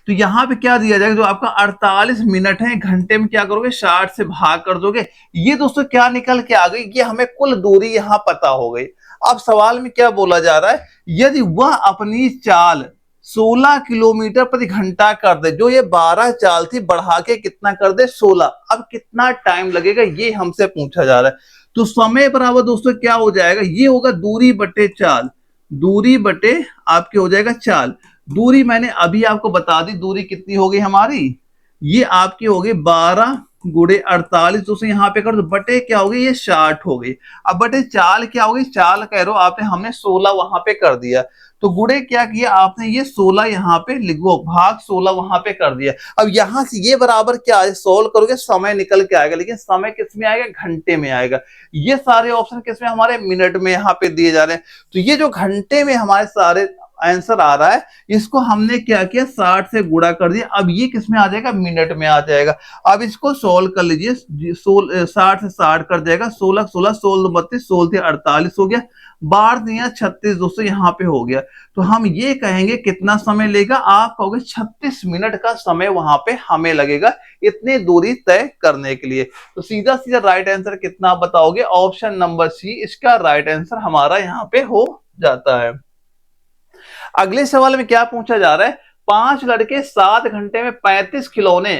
तो यहाँ पे क्या दिया जाएगा, जो आपका 48 मिनट है, घंटे में क्या करोगे 60 से भाग कर दोगे। ये दोस्तों क्या निकल के आ गई, ये हमें कुल दूरी यहाँ पता हो गई। अब सवाल में क्या बोला जा रहा है, यदि वह अपनी चाल 16 किलोमीटर प्रति घंटा कर दे, जो ये 12 चाल थी बढ़ा के कितना कर दे 16, अब कितना टाइम लगेगा ये हमसे पूछा जा रहा है। तो समय बराबर दोस्तों क्या हो जाएगा, ये होगा दूरी बटे चाल, दूरी बटे आपके हो जाएगा चाल। दूरी मैंने अभी आपको बता दी, दूरी कितनी हो गई हमारी, ये आपकी हो गई 12 गुणे 48, दोस्तों यहाँ पे कर दो, बटे क्या हो गई ये 60 हो गई। अब बटे चाल क्या हो गई, चाल कह रहे हो आपने, हमने 16 वहां पे कर दिया। तो गुणे क्या किया आपने, ये 16 यहाँ पे लिखो, भाग 16 वहां पे कर दिया। अब यहां से ये बराबर क्या है, सोल्व करोगे समय निकल के आएगा, लेकिन समय किस में आएगा, घंटे में आएगा। ये सारे ऑप्शन किस में, हमारे मिनट में यहाँ पे दिए जा रहे हैं। तो ये जो घंटे में हमारे सारे आंसर आ रहा है, इसको हमने क्या किया 60 से गुणा कर दिया। अब ये किस में आ जाएगा, मिनट में आ जाएगा। अब इसको सोल्व कर लीजिए, 60 से 60 कर जाएगा, 16 16 16 32 16 48 हो गया, 12 36 200 यहाँ पे हो गया। तो हम ये कहेंगे कितना समय लेगा, आप कहोगे 36 मिनट का समय वहां पे हमें लगेगा इतनी दूरी तय करने के लिए। तो सीधा सीधा राइट आंसर कितना बताओगे, ऑप्शन नंबर सी इसका राइट आंसर हमारा यहाँ पे हो जाता है। अगले सवाल में क्या पूछा जा रहा है, 5 लड़के 7 घंटे में 35 खिलौने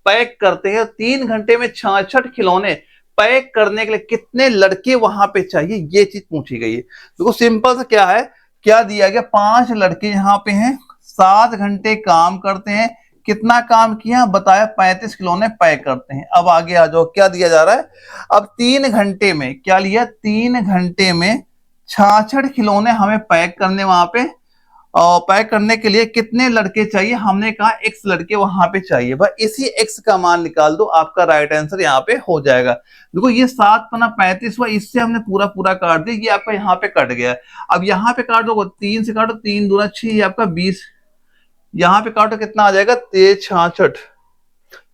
पैक करते हैं, 3 घंटे में 66 खिलौने पैक करने के लिए कितने लड़के वहां पे चाहिए, ये चीज पूछी गई है। देखो सिंपल सा क्या है, क्या दिया गया, 5 लड़के यहाँ पे हैं, 7 घंटे काम करते हैं, कितना काम किया बताया, 35 खिलौने पैक करते हैं। अब आगे आ जाओ, क्या दिया जा रहा है, अब 3 घंटे में क्या लिया, 3 घंटे में 66 खिलौने हमें पैक करने वहां पे, और पैक करने के लिए कितने लड़के चाहिए, हमने कहा x लड़के वहां पे चाहिए, बस इसी x का मान निकाल दो, आपका राइट आंसर यहाँ पे हो जाएगा। देखो ये 7 पना 35 हुआ, इससे हमने पूरा पूरा काट दिया, ये आपका यहाँ पे कट गया। अब यहाँ पे काट दो, 3 से काटो, 3 दूना 6, ये आपका 20, यहाँ पे काटो कितना आ जाएगा, 66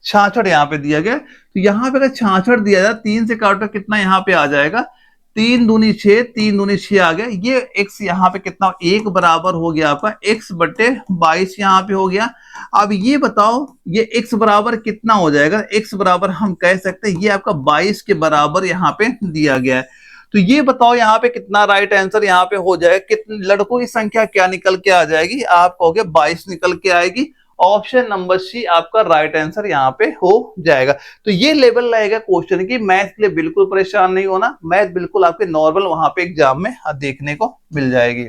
66 यहाँ पे दिया गया। तो यहाँ पे अगर 66 दिया जाए, 3 से काटो कितना यहाँ पे आ जाएगा, 3 दूनी 6, 3 दूनी 6 आ गया। ये x यहाँ पे कितना, 1 बराबर हो गया आपका x बटे 22 यहाँ पे हो गया। अब ये बताओ ये x बराबर कितना हो जाएगा, x बराबर हम कह सकते हैं ये आपका 22 के बराबर यहाँ पे दिया गया है। तो ये बताओ यहाँ पे कितना राइट आंसर यहाँ पे हो जाएगा, कितने लड़कों की संख्या क्या निकल के आ जाएगी, आप कहोगे 22 निकल के आएगी। ऑप्शन नंबर सी आपका राइट आंसर यहाँ पे हो जाएगा। तो ये लेवल रहेगा क्वेश्चन की, मैथ के लिए बिल्कुल परेशान नहीं होना, मैथ बिल्कुल आपके नॉर्मल वहां पे एग्जाम में देखने को मिल जाएगी।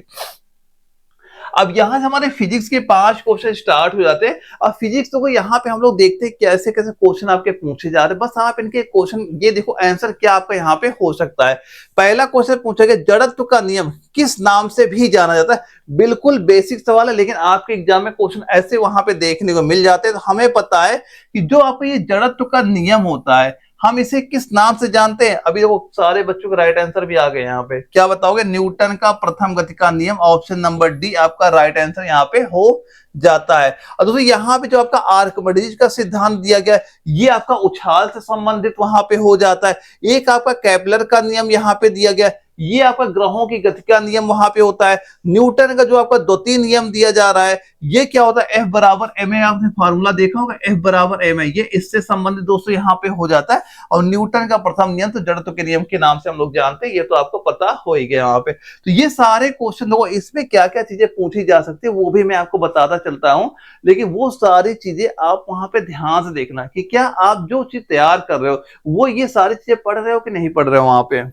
अब यहां से हमारे फिजिक्स के 5 क्वेश्चन स्टार्ट हो जाते हैं। अब फिजिक्स तो यहाँ पे हम लोग देखते हैं कैसे कैसे क्वेश्चन आपके पूछे जा रहे हैं, बस आप इनके क्वेश्चन ये देखो आंसर क्या आपका यहाँ पे हो सकता है। पहला क्वेश्चन पूछा गया, जड़त्व का नियम किस नाम से भी जाना जाता है, बिल्कुल बेसिक सवाल है, लेकिन आपके एग्जाम में क्वेश्चन ऐसे वहां पे देखने को मिल जाते हैं। तो हमें पता है कि जो आपका ये जड़त्व का नियम होता है, हम इसे किस नाम से जानते हैं। अभी वो सारे बच्चों का राइट आंसर भी आ गए यहाँ पे, क्या बताओगे, न्यूटन का प्रथम गति का नियम, ऑप्शन नंबर डी आपका राइट आंसर यहाँ पे हो जाता है। और दोस्तों यहाँ पे जो आपका आर्किमिडीज का सिद्धांत दिया गया है, ये आपका उछाल से संबंधित वहां पे हो जाता है। एक आपका केपलर का नियम यहाँ पे दिया गया है, ये आपका ग्रहों की गति का नियम वहां पे होता है। न्यूटन का जो आपका द्वितीय नियम दिया जा रहा है, ये क्या होता है, F बराबर ma, आपने फार्मूला देखा होगा, F बराबर ma, ये इससे संबंधित दोस्तों यहाँ पे हो जाता है। और न्यूटन का प्रथम नियम तो जड़त्व के नियम के नाम से हम लोग जानते हैं, ये तो आपको पता हो ही गया वहां पे। तो ये सारे क्वेश्चन देखो, इसमें क्या क्या चीजें पूछी जा सकती है वो भी मैं आपको बताता चलता हूँ, लेकिन वो सारी चीजें आप वहां पे ध्यान से देखना कि क्या आप जो चीज तैयार कर रहे हो वो ये सारी चीजें पढ़ रहे हो कि नहीं पढ़ रहे हो वहां पे।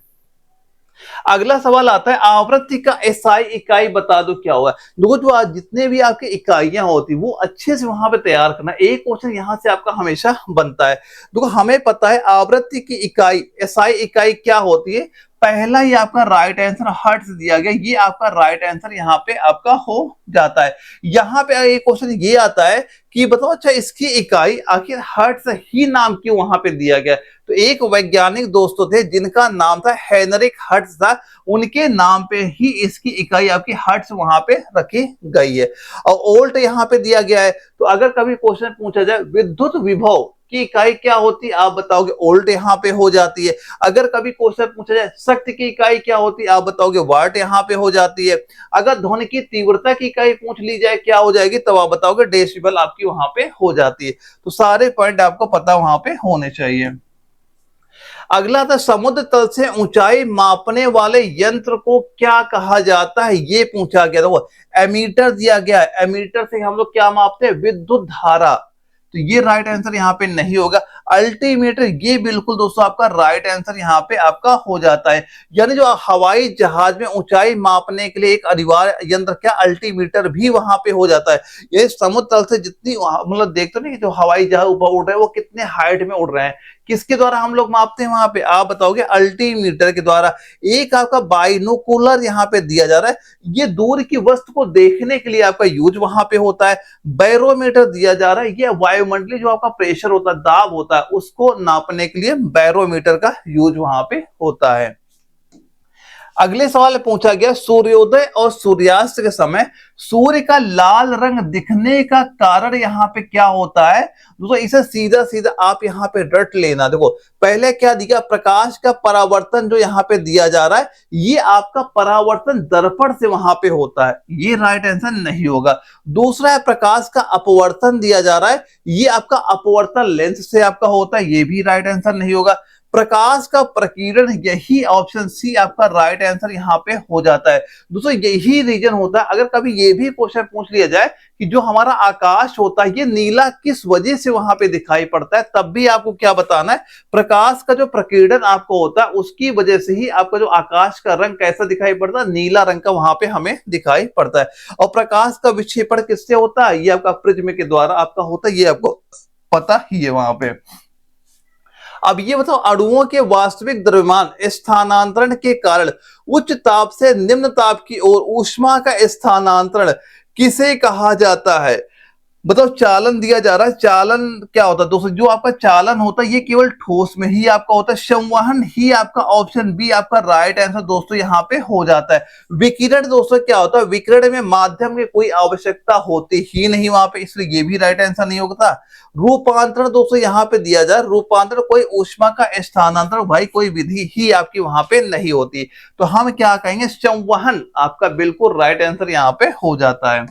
अगला सवाल आता है, आवृत्ति का एसआई इकाई बता दो क्या हुआ। देखो जो जितने भी आपके इकाइयां होती वो अच्छे से वहां पे तैयार करना, एक क्वेश्चन यहां से आपका हमेशा बनता है। देखो हमें पता है आवृत्ति की इकाई एसआई इकाई क्या होती है, पहला ही आपका राइट आंसर हर्ट्ज दिया गया, ये आपका राइट आंसर यहाँ पे आपका हो जाता है। यहाँ पे एक क्वेश्चन ये आता है कि बताओ अच्छा इसकी इकाई आखिर हर्ट्ज ही नाम क्यों वहां पे दिया गया। तो एक वैज्ञानिक दोस्तों थे जिनका नाम था हेनरिक हर्ट्ज था, उनके नाम पे ही इसकी इकाई आपकी हर्ट्ज वहां पे रखी गई है। और वोल्ट यहाँ पे दिया गया है। तो अगर कभी क्वेश्चन पूछा जाए विद्युत विभव की इकाई क्या होती है, आप बताओगे वोल्ट यहाँ पे हो जाती है। अगर कभी क्वेश्चन पूछा जाए शक्ति की इकाई क्या होती है, आप बताओगे वाट यहाँ पे हो जाती है। अगर ध्वनि की तीव्रता की इकाई पूछ ली जाए क्या हो जाएगी, तब आप बताओगे डेसिबल आपकी वहां पे हो जाती है। तो सारे पॉइंट आपको पता वहां पे होने चाहिए। अगला था, समुद्र तल से ऊंचाई मापने वाले यंत्र को क्या कहा जाता है, ये पूछा गया। तो एमीटर दिया गया है, एमीटर से हम लोग क्या मापते हैं, विद्युत धारा। तो ये राइट आंसर यहाँ पे नहीं होगा। अल्टीमीटर, ये बिल्कुल दोस्तों आपका राइट आंसर यहाँ पे आपका हो जाता है। यानी जो हवाई जहाज में ऊंचाई मापने के लिए एक अनिवार्य यंत्र क्या, अल्टीमीटर भी वहां पे हो जाता है। ये समुद्र तल से जितनी मतलब देखते नहीं कि जो हवाई जहाज ऊपर उड़ रहे हैं वो कितने हाइट में उड़ रहे हैं, किसके द्वारा हम लोग मापते हैं वहां पे, आप बताओगे अल्टीमीटर के द्वारा। एक आपका बाइनोकुलर यहाँ पे दिया जा रहा है, ये दूर की वस्तु को देखने के लिए आपका यूज वहां पे होता है। बैरोमीटर दिया जा रहा है, ये वायुमंडलीय जो आपका प्रेशर होता है, दाब होता है, उसको नापने के लिए बैरोमीटर का यूज वहां पे होता है। अगले सवाल में पूछा गया सूर्योदय और सूर्यास्त के समय सूर्य का लाल रंग दिखने का कारण यहाँ पे क्या होता है। दोस्तों इसे सीधा सीधा आप यहाँ पे रट लेना। देखो पहले क्या दिया, प्रकाश का परावर्तन जो यहाँ पे दिया जा रहा है ये आपका परावर्तन दर्पण से वहां पे होता है, ये राइट आंसर नहीं होगा। दूसरा है प्रकाश का अपवर्तन दिया जा रहा है, ये आपका अपवर्तन लेंस से आपका होता है, ये भी राइट आंसर नहीं होगा। प्रकाश का प्रकीर्णन, यही ऑप्शन सी आपका राइट आंसर यहाँ पे हो जाता है। दोस्तों यही रीजन होता है, अगर कभी ये भी क्वेश्चन पूछ लिया जाए कि जो हमारा आकाश होता है ये नीला किस वजह से वहां पे दिखाई पड़ता है, तब भी आपको क्या बताना है, प्रकाश का जो प्रकीर्णन आपको होता है उसकी वजह से ही आपका जो आकाश का रंग कैसा दिखाई पड़ता है, नीला रंग का वहां पे हमें दिखाई पड़ता है। और प्रकाश का विक्षेपण किससे होता है, ये आपका प्रिज्म के द्वारा आपका होता है, ये आपको पता ही है वहां पे। अब ये बताओ अणुओं के वास्तविक द्रव्यमान स्थानांतरण के कारण उच्च ताप से निम्न ताप की ओर ऊष्मा का स्थानांतरण किसे कहा जाता है। बताओ चालन दिया जा रहा है, चालन क्या होता है दोस्तों, जो आपका चालन होता है ये केवल ठोस में ही आपका होता है, संवहन ही आपका ऑप्शन बी आपका राइट आंसर दोस्तों यहाँ पे हो जाता है। विकिरण दोस्तों क्या होता है, विकिरण में माध्यम की कोई आवश्यकता होती ही नहीं वहां पे, इसलिए ये भी राइट आंसर नहीं होता। रूपांतरण दोस्तों यहाँ पे दिया जाए, रूपांतरण कोई ऊष्मा का स्थानांतरण भाई कोई विधि ही आपकी वहां पे नहीं होती, तो हम क्या कहेंगे, संवहन आपका बिल्कुल राइट आंसर यहाँ पे हो जाता है।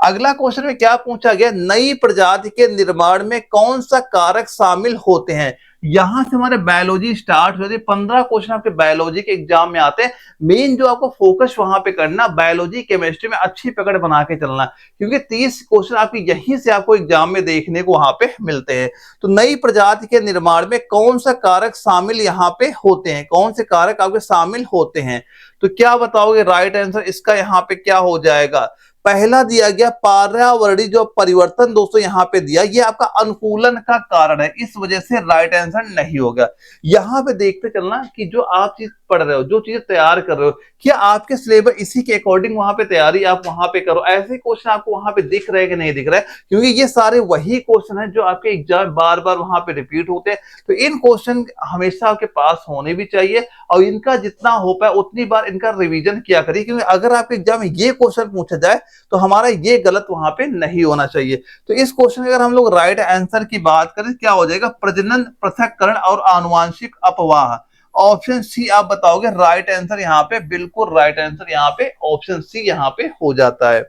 अगला क्वेश्चन में क्या पूछा गया, नई प्रजाति के निर्माण में कौन सा कारक शामिल होते हैं। यहां से हमारे बायोलॉजी स्टार्ट हो जाती है, 15 क्वेश्चन आपके बायोलॉजी के एग्जाम में आते हैं। मेन जो आपको फोकस वहां पे करना, बायोलॉजी केमिस्ट्री में अच्छी पकड़ बना के चलना, क्योंकि 30 क्वेश्चन आपकी यहीं से आपको एग्जाम में देखने को वहां पे मिलते हैं। तो नई प्रजाति के निर्माण में कौन सा कारक शामिल यहाँ पे होते हैं, कौन से कारक आपके शामिल होते हैं, तो क्या बताओगे राइट आंसर इसका यहाँ पे क्या हो जाएगा। पहला दिया गया पर्यावरणीय जो परिवर्तन दोस्तों यहाँ पे दिया, ये आपका अनुकूलन का कारण है, इस वजह से राइट आंसर नहीं होगा। यहाँ पे देखते चलना कि जो आप चीज पढ़ रहे हो, जो चीजें तैयार कर रहे हो, क्या आपके सिलेबस इसी के अकॉर्डिंग वहां पे तैयारी आप वहां पे करो, ऐसे क्वेश्चन आपको वहां पे दिख रहे हैं कि नहीं दिख रहा है, क्योंकि ये सारे वही क्वेश्चन है जो आपके एग्जाम बार बार वहां पे रिपीट होते हैं। तो इन क्वेश्चन हमेशा आपके पास होने भी चाहिए और इनका जितना हो पाए उतनी बार इनका रिवीजन किया करिए, क्योंकि अगर आपके एग्जाम में ये क्वेश्चन पूछा जाए तो हमारा ये गलत वहां पे नहीं होना चाहिए। तो इस क्वेश्चन में अगर हम लोग राइट आंसर की बात करें क्या हो जाएगा, प्रजनन, पृथक्करण और आनुवांशिक अपवाह, ऑप्शन सी आप बताओगे राइट आंसर यहाँ पे, बिल्कुल राइट आंसर यहाँ पे ऑप्शन सी यहाँ पे हो जाता है।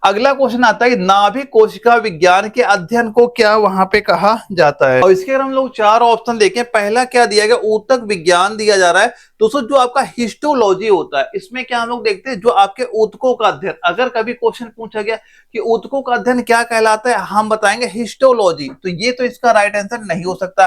अगला क्वेश्चन आता है नाभिक कोशिका विज्ञान के अध्ययन को क्या वहां पे कहा जाता है, और इसके अगर हम लोग 4 ऑप्शन देखें, पहला क्या दिया गया, ऊतक विज्ञान दिया जा रहा है। दोस्तों जो आपका हिस्टोलॉजी होता है इसमें क्या हम लोग देखते हैं, जो आपके ऊतकों का अध्ययन, अगर कभी क्वेश्चन पूछा गया कि ऊतकों का अध्ययन क्या कहलाता है, हम बताएंगे हिस्टोलॉजी, तो ये तो इसका राइट आंसर नहीं हो सकता।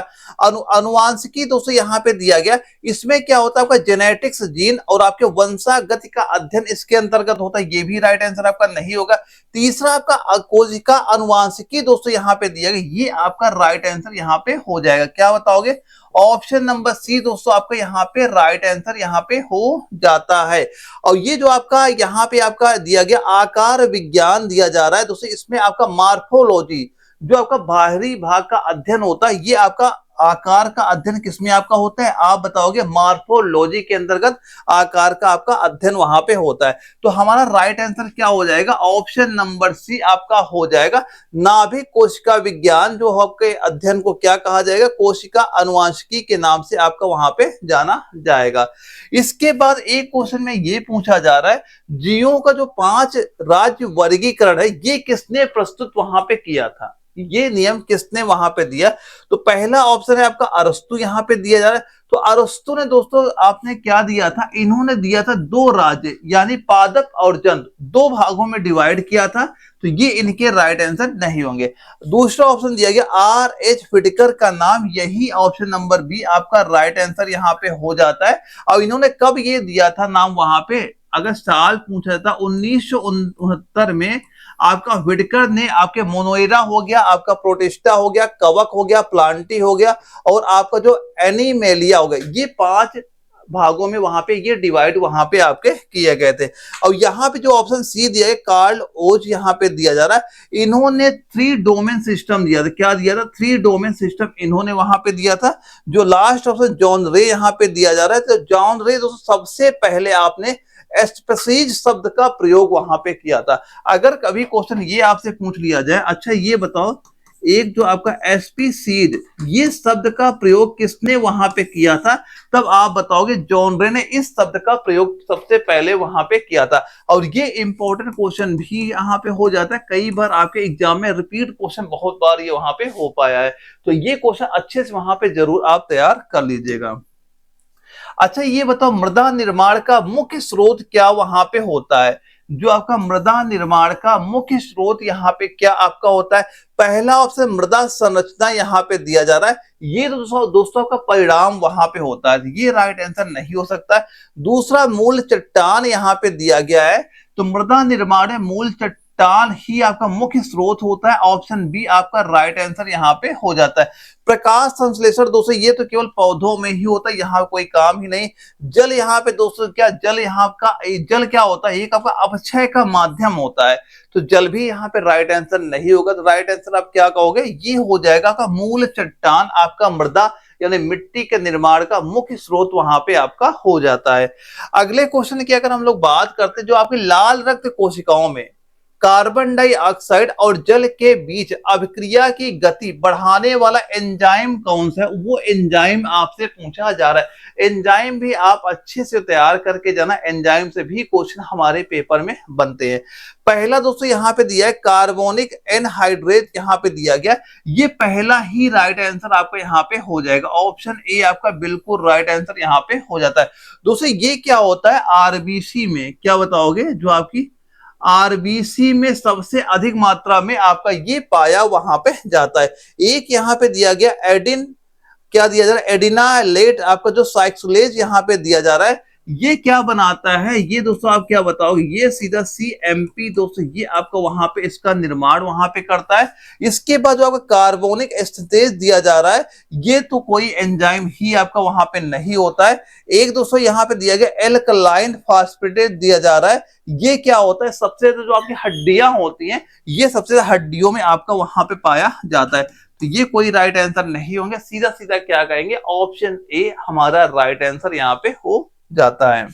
अनुवांशिकी दोस्तों यहाँ पे दिया गया, इसमें क्या होता है आपका जेनेटिक्स, जीन और आपके वंशागति का अध्ययन इसके अंतर्गत होता है, ये भी राइट आंसर आपका नहीं होगा। तीसरा आपका कोशिका अनुवांशिकी दोस्तों यहाँ पे दिया गया, ये आपका राइट आंसर यहाँ पे हो जाएगा। क्या बताओगे, ऑप्शन नंबर सी दोस्तों आपका यहाँ पे राइट आंसर यहाँ पे हो जाता है। और ये जो आपका यहाँ पे आपका दिया गया आकार विज्ञान दिया जा रहा है दोस्तों, इसमें आपका मार्फोलॉजी जो आपका बाहरी भाग का अध्ययन होता है, ये आपका आकार का अध्ययन किसमें आपका होता है, आप बताओगे मार्फोलॉजी के अंतर्गत आकार का आपका अध्ययन वहां पे होता है। तो हमारा राइट आंसर क्या हो जाएगा, ऑप्शन नंबर सी आपका हो जाएगा। नाभिक कोशिका विज्ञान जो आपके अध्ययन को क्या कहा जाएगा, कोशिका अनुवांशिकी के नाम से आपका वहां पे जाना जाएगा। इसके बाद एक क्वेश्चन में ये पूछा जा रहा है, जीवों का जो 5 राज्य वर्गीकरण है ये किसने प्रस्तुत वहां पे किया था, ये नियम किसने वहां पे दिया। तो पहला ऑप्शन है आपका अरस्तु यहाँ पे दिया जा रहा है। तो अरस्तु ने दोस्तों आपने क्या दिया था, इन्होंने दिया था 2 राज्य यानी पादप और जंत 2 भागों में डिवाइड किया था, तो ये इनके राइट आंसर नहीं होंगे। दूसरा ऑप्शन दिया गया R.H. फिटकर का नाम, यही ऑप्शन नंबर बी आपका राइट आंसर यहाँ पे हो जाता है। और इन्होंने कब ये दिया था नाम वहां पे, अगर साल पूछा था 1969 में आपका विडकर ने आपके मोनोएरा हो गया, आपका प्रोटिस्टा हो गया, कवक हो गया, प्लांटी हो गया और आपका जो एनिमेलिया हो गया, ये 5 भागों में वहां पे ये डिवाइड वहां पे आपके किए गए थे। और यहाँ पे जो ऑप्शन सी दिया है कार्ल ओज यहाँ पे दिया जा रहा है, इन्होंने 3 डोमेन सिस्टम दिया था। क्या दिया था? 3 डोमेन सिस्टम इन्होंने वहां पे दिया था। जो लास्ट ऑप्शन जॉन रे यहाँ पे दिया जा रहा है, तो जॉन रे दोस्तों सबसे पहले आपने स्पीसीज शब्द का प्रयोग वहां पे किया था। अगर कभी क्वेश्चन ये आपसे पूछ लिया जाए, अच्छा ये बताओ एक जो आपका एस्पीसीड ये शब्द का प्रयोग किसने वहां पे किया था, तब आप बताओगे जॉन रे ने इस शब्द का प्रयोग सबसे पहले वहां पे किया था। और ये इंपॉर्टेंट क्वेश्चन भी यहाँ पे हो जाता है, कई बार आपके एग्जाम में रिपीट क्वेश्चन बहुत बार ये वहां पे हो पाया है, तो ये क्वेश्चन अच्छे से वहां पे जरूर आप तैयार कर लीजिएगा। अच्छा ये बताओ मृदा निर्माण का मुख्य स्रोत क्या वहां पे होता है? जो आपका मृदा निर्माण का मुख्य स्रोत यहाँ पे क्या आपका होता है? पहला ऑप्शन मृदा संरचना यहाँ पे दिया जा रहा है, ये दोस्तों का परिणाम वहां पे होता है, ये राइट आंसर नहीं हो सकता है। दूसरा मूल चट्टान यहाँ पे दिया गया है, तो मृदा निर्माण में मूल चट्टान ही आपका मुख्य स्रोत होता है, ऑप्शन बी आपका राइट आंसर यहाँ पे हो जाता है। प्रकाश संश्लेषण दोस्तों ये तो केवल पौधों में ही होता है, यहाँ कोई काम ही नहीं। जल यहाँ पे दोस्तों क्या जल यहाँ का जल क्या होता है? एक आपका अपक्षय का माध्यम होता है, तो जल भी यहाँ पे राइट आंसर नहीं होगा। तो राइट आंसर आप क्या कहोगे? ये हो जाएगा का मूल चट्टान आपका मृदा यानी मिट्टी के निर्माण का मुख्य स्रोत वहां पे आपका हो जाता है। अगले क्वेश्चन की अगर हम लोग बात करते हैं, जो आपकी लाल रक्त कोशिकाओं में कार्बन डाइऑक्साइड और जल के बीच अभिक्रिया की गति बढ़ाने वाला एंजाइम कौन सा है, वो एंजाइम आपसे पूछा जा रहा है। एंजाइम भी आप अच्छे से तैयार करके जाना, एंजाइम से भी क्वेश्चन हमारे पेपर में बनते हैं। पहला दोस्तों यहाँ पे दिया है कार्बोनिक एनहाइड्रेट, यहाँ पे दिया गया, ये पहला ही राइट आंसर आपका यहाँ पे हो जाएगा, ऑप्शन ए आपका बिल्कुल राइट आंसर यहाँ पे हो जाता है। दोस्तों ये क्या होता है? आरबीसी में क्या बताओगे? जो आपकी आरबीसी में सबसे अधिक मात्रा में आपका ये पाया वहां पे जाता है। एक यहाँ पे दिया गया एडिन, क्या दिया जा रहा है? एडिनालेट आपका जो साइक्लोज यहाँ पे दिया जा रहा है, ये क्या बनाता है? ये दोस्तों आप क्या बताओगे? ये सीधा सीएमपी दोस्तों ये आपका वहां पे इसका निर्माण वहां पे करता है। इसके बाद जो आपका कार्बोनिक एस्टेज दिया जा रहा है, ये तो कोई एंजाइम ही आपका वहां पे नहीं होता है। एक दोस्तों यहाँ पे दिया गया एल्कलाइन फास्फेटेज दिया जा रहा है, ये क्या होता है? सबसे जो आपकी हड्डियां होती हैं, ये सबसे हड्डियों में आपका वहां पे पाया जाता है, तो ये कोई राइट आंसर नहीं होंगे। सीधा सीधा क्या कहेंगे? ऑप्शन ए हमारा राइट आंसर यहाँ पे हो जाता है।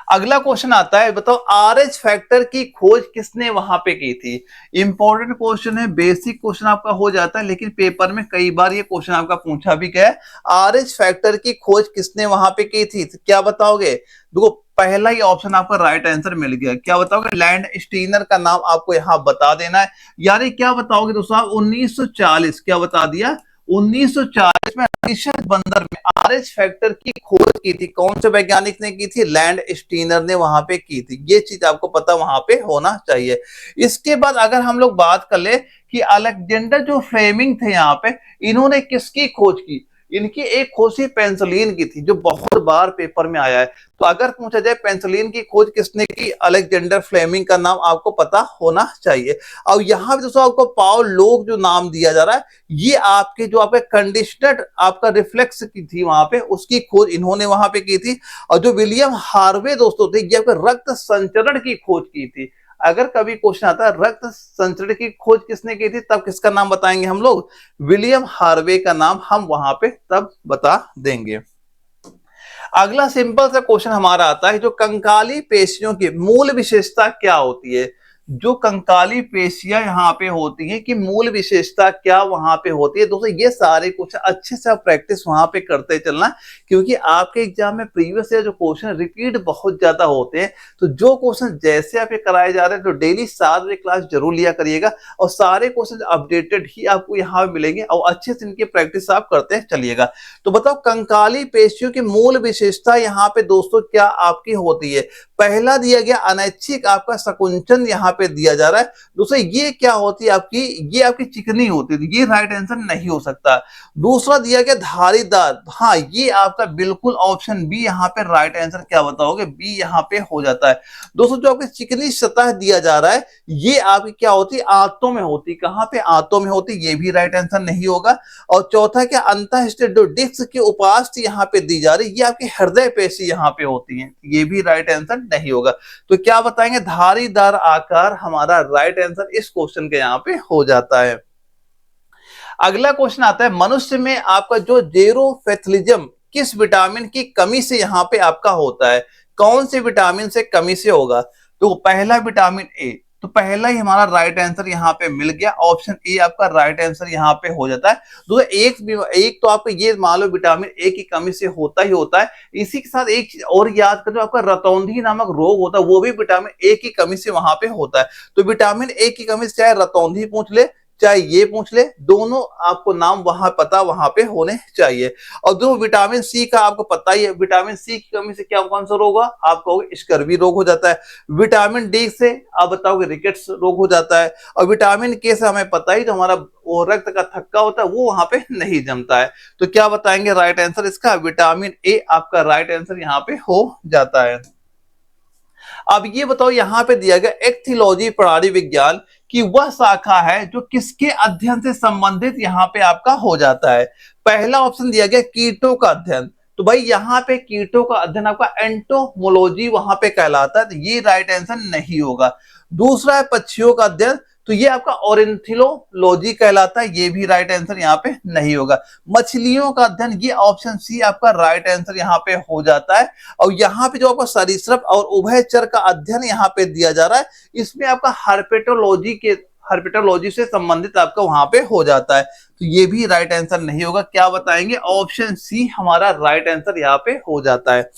अगला क्वेश्चन आता है, बताओ आरएच फैक्टर की खोज किसने वहां पे की थी? इंपॉर्टेंट क्वेश्चन है, बेसिक क्वेश्चन आपका हो जाता है, लेकिन पेपर में कई बार ये क्वेश्चन आपका पूछा भी गया है। आरएच फैक्टर की खोज किसने वहां पे की थी? तो क्या बताओगे? देखो पहला ही ऑप्शन आपका राइट आंसर मिल गया, क्या बताओगे? लैंड स्टीनर का नाम आपको यहाँ बता देना है, यानी क्या बताओगे दोस्तों आप? 1940, क्या बता दिया? 1940 में रिचर्ड बंदर में आरएच फैक्टर की खोज की थी। कौन से वैज्ञानिक ने की थी? लैंड स्टीनर ने वहां पे की थी, ये चीज आपको पता वहां पे होना चाहिए। इसके बाद अगर हम लोग बात कर ले कि अलेक्जेंडर जो फ्लेमिंग थे यहाँ पे, इन्होंने किसकी खोज की? इनकी एक खोज थी पेंसिलिन की थी, जो बहुत बार पेपर में आया है। तो अगर पूछा जाए पेंसिलिन की खोज किसने की, अलेक्जेंडर फ्लेमिंग का नाम आपको पता होना चाहिए। और यहाँ पे दोस्तों आपको पाउल लोग जो नाम दिया जा रहा है, ये आपके जो आपके कंडीशनर आपका रिफ्लेक्स की थी वहां पे, उसकी खोज इन्होंने वहां पे की थी। और जो विलियम हार्वे दोस्तों थे, ये आपके रक्त संचरण की खोज की थी। अगर कभी क्वेश्चन आता है रक्त संचरण की खोज किसने की थी, तब किसका नाम बताएंगे हम लोग? विलियम हार्वे का नाम हम वहां पे तब बता देंगे। अगला सिंपल सा क्वेश्चन हमारा आता है, जो कंकाली पेशियों की मूल विशेषता क्या होती है? जो कंकाली पेशियां यहाँ पे होती हैं कि मूल विशेषता क्या वहां पे होती है? दोस्तों ये सारे क्वेश्चन अच्छे से आप प्रैक्टिस वहां पे करते चलना, क्योंकि आपके एग्जाम में प्रीवियस ईयर जो क्वेश्चन रिपीट बहुत ज्यादा होते हैं। तो जो क्वेश्चन जैसे आप ये कराए जा रहे हैं, तो डेली 7 बजे क्लास जरूर लिया करिएगा, और सारे क्वेश्चन अपडेटेड ही आपको यहाँ मिलेंगे, और अच्छे से इनकी प्रैक्टिस आप करते चलिएगा। तो बताओ कंकाली पेशियों की मूल विशेषता यहाँ पे दोस्तों क्या आपकी होती है? पहला दिया गया अनैच्छिक आपका संकुचन यहाँ पे दिया जा रहा है। दूसरा ये क्या होती है आपकी, ये आपकी चिकनी होती है, ये राइट आंसर नहीं हो सकता। दूसरा दिया गया धारीदार, हाँ ये आपका बिल्कुल ऑप्शन बी यहाँ पे राइट आंसर क्या बताओगे, बी यहाँ पे हो जाता है। दोस्तों जो आपकी चिकनी सतह दिया जा रहा है ये आपकी क्या होती है, आंतों में होती, कहां पे, आंतों में होती, ये भी राइट आंसर नहीं होगा। और चौथा क्या, अंतःस्टेडो डिस्क के उपास्थि यहाँ पे दी जा रही, ये आपकी हृदय पेशी यहाँ पे होती है, ये भी राइट आंसर नहीं होगा। तो क्या बताएंगे, धारीदार आकार हमारा राइट आंसर इस क्वेश्चन के यहाँ पे हो जाता है। अगला क्वेश्चन आता है, मनुष्य में आपका जो जेरोफेथिलिज्म किस विटामिन की कमी से यहाँ पे आपका होता है, कौन से विटामिन से कमी से होगा। तो पहला विटामिन ए, तो पहला ही हमारा राइट आंसर यहाँ पे मिल गया, ऑप्शन ए आपका राइट आंसर यहाँ पे हो जाता है। तो एक तो आपको ये मान लो विटामिन ए की कमी से होता ही होता है। इसी के साथ एक चीज और याद कर, जो आपका रतौंधी नामक रोग होता है वो भी विटामिन ए की कमी से वहां पे होता है। तो विटामिन ए की कमी से चाहे रतौंधी पूछ ले चाहे ये पूछ ले, दोनों आपको नाम वहां पता वहां पे होने चाहिए। और जो विटामिन सी का आपको पता ही है, विटामिन सी की कमी से क्या कौन सा रोग होगा, आप कहोगे स्कर्वी रोग हो जाता है। विटामिन डी से आप बताओगे रिकेट्स रोग हो जाता है। और विटामिन के से हमें पता ही, जो हमारा वो रक्त का थक्का होता है वो वहां पे नहीं जमता है। तो क्या बताएंगे राइट आंसर इसका, विटामिन ए आपका राइट आंसर यहाँ पे हो जाता है। अब ये बताओ, यहां पे दिया गया एक्थियोलॉजी प्राणी विज्ञान की वह शाखा है जो किसके अध्ययन से संबंधित यहां पे आपका हो जाता है। पहला ऑप्शन दिया गया कीटों का अध्ययन, तो भाई यहां पे कीटों का अध्ययन आपका एंटोमोलॉजी वहां पे कहलाता है, तो ये राइट आंसर नहीं होगा। दूसरा है पक्षियों का अध्ययन, तो ये आपका ऑरेंथियोलॉजी कहलाता है, ये भी राइट आंसर यहाँ पे नहीं होगा। मछलियों का अध्ययन, ये ऑप्शन सी आपका राइट आंसर यहाँ पे हो जाता है। और यहाँ पे जो आपका सरीसृप और उभयचर का अध्ययन यहाँ पे दिया जा रहा है, इसमें आपका हर्पेटोलॉजी से संबंधित आपका वहां पे हो जाता है, तो ये भी राइट आंसर नहीं होगा। क्या बताएंगे, ऑप्शन सी हमारा राइट आंसर यहाँ पे हो जाता है।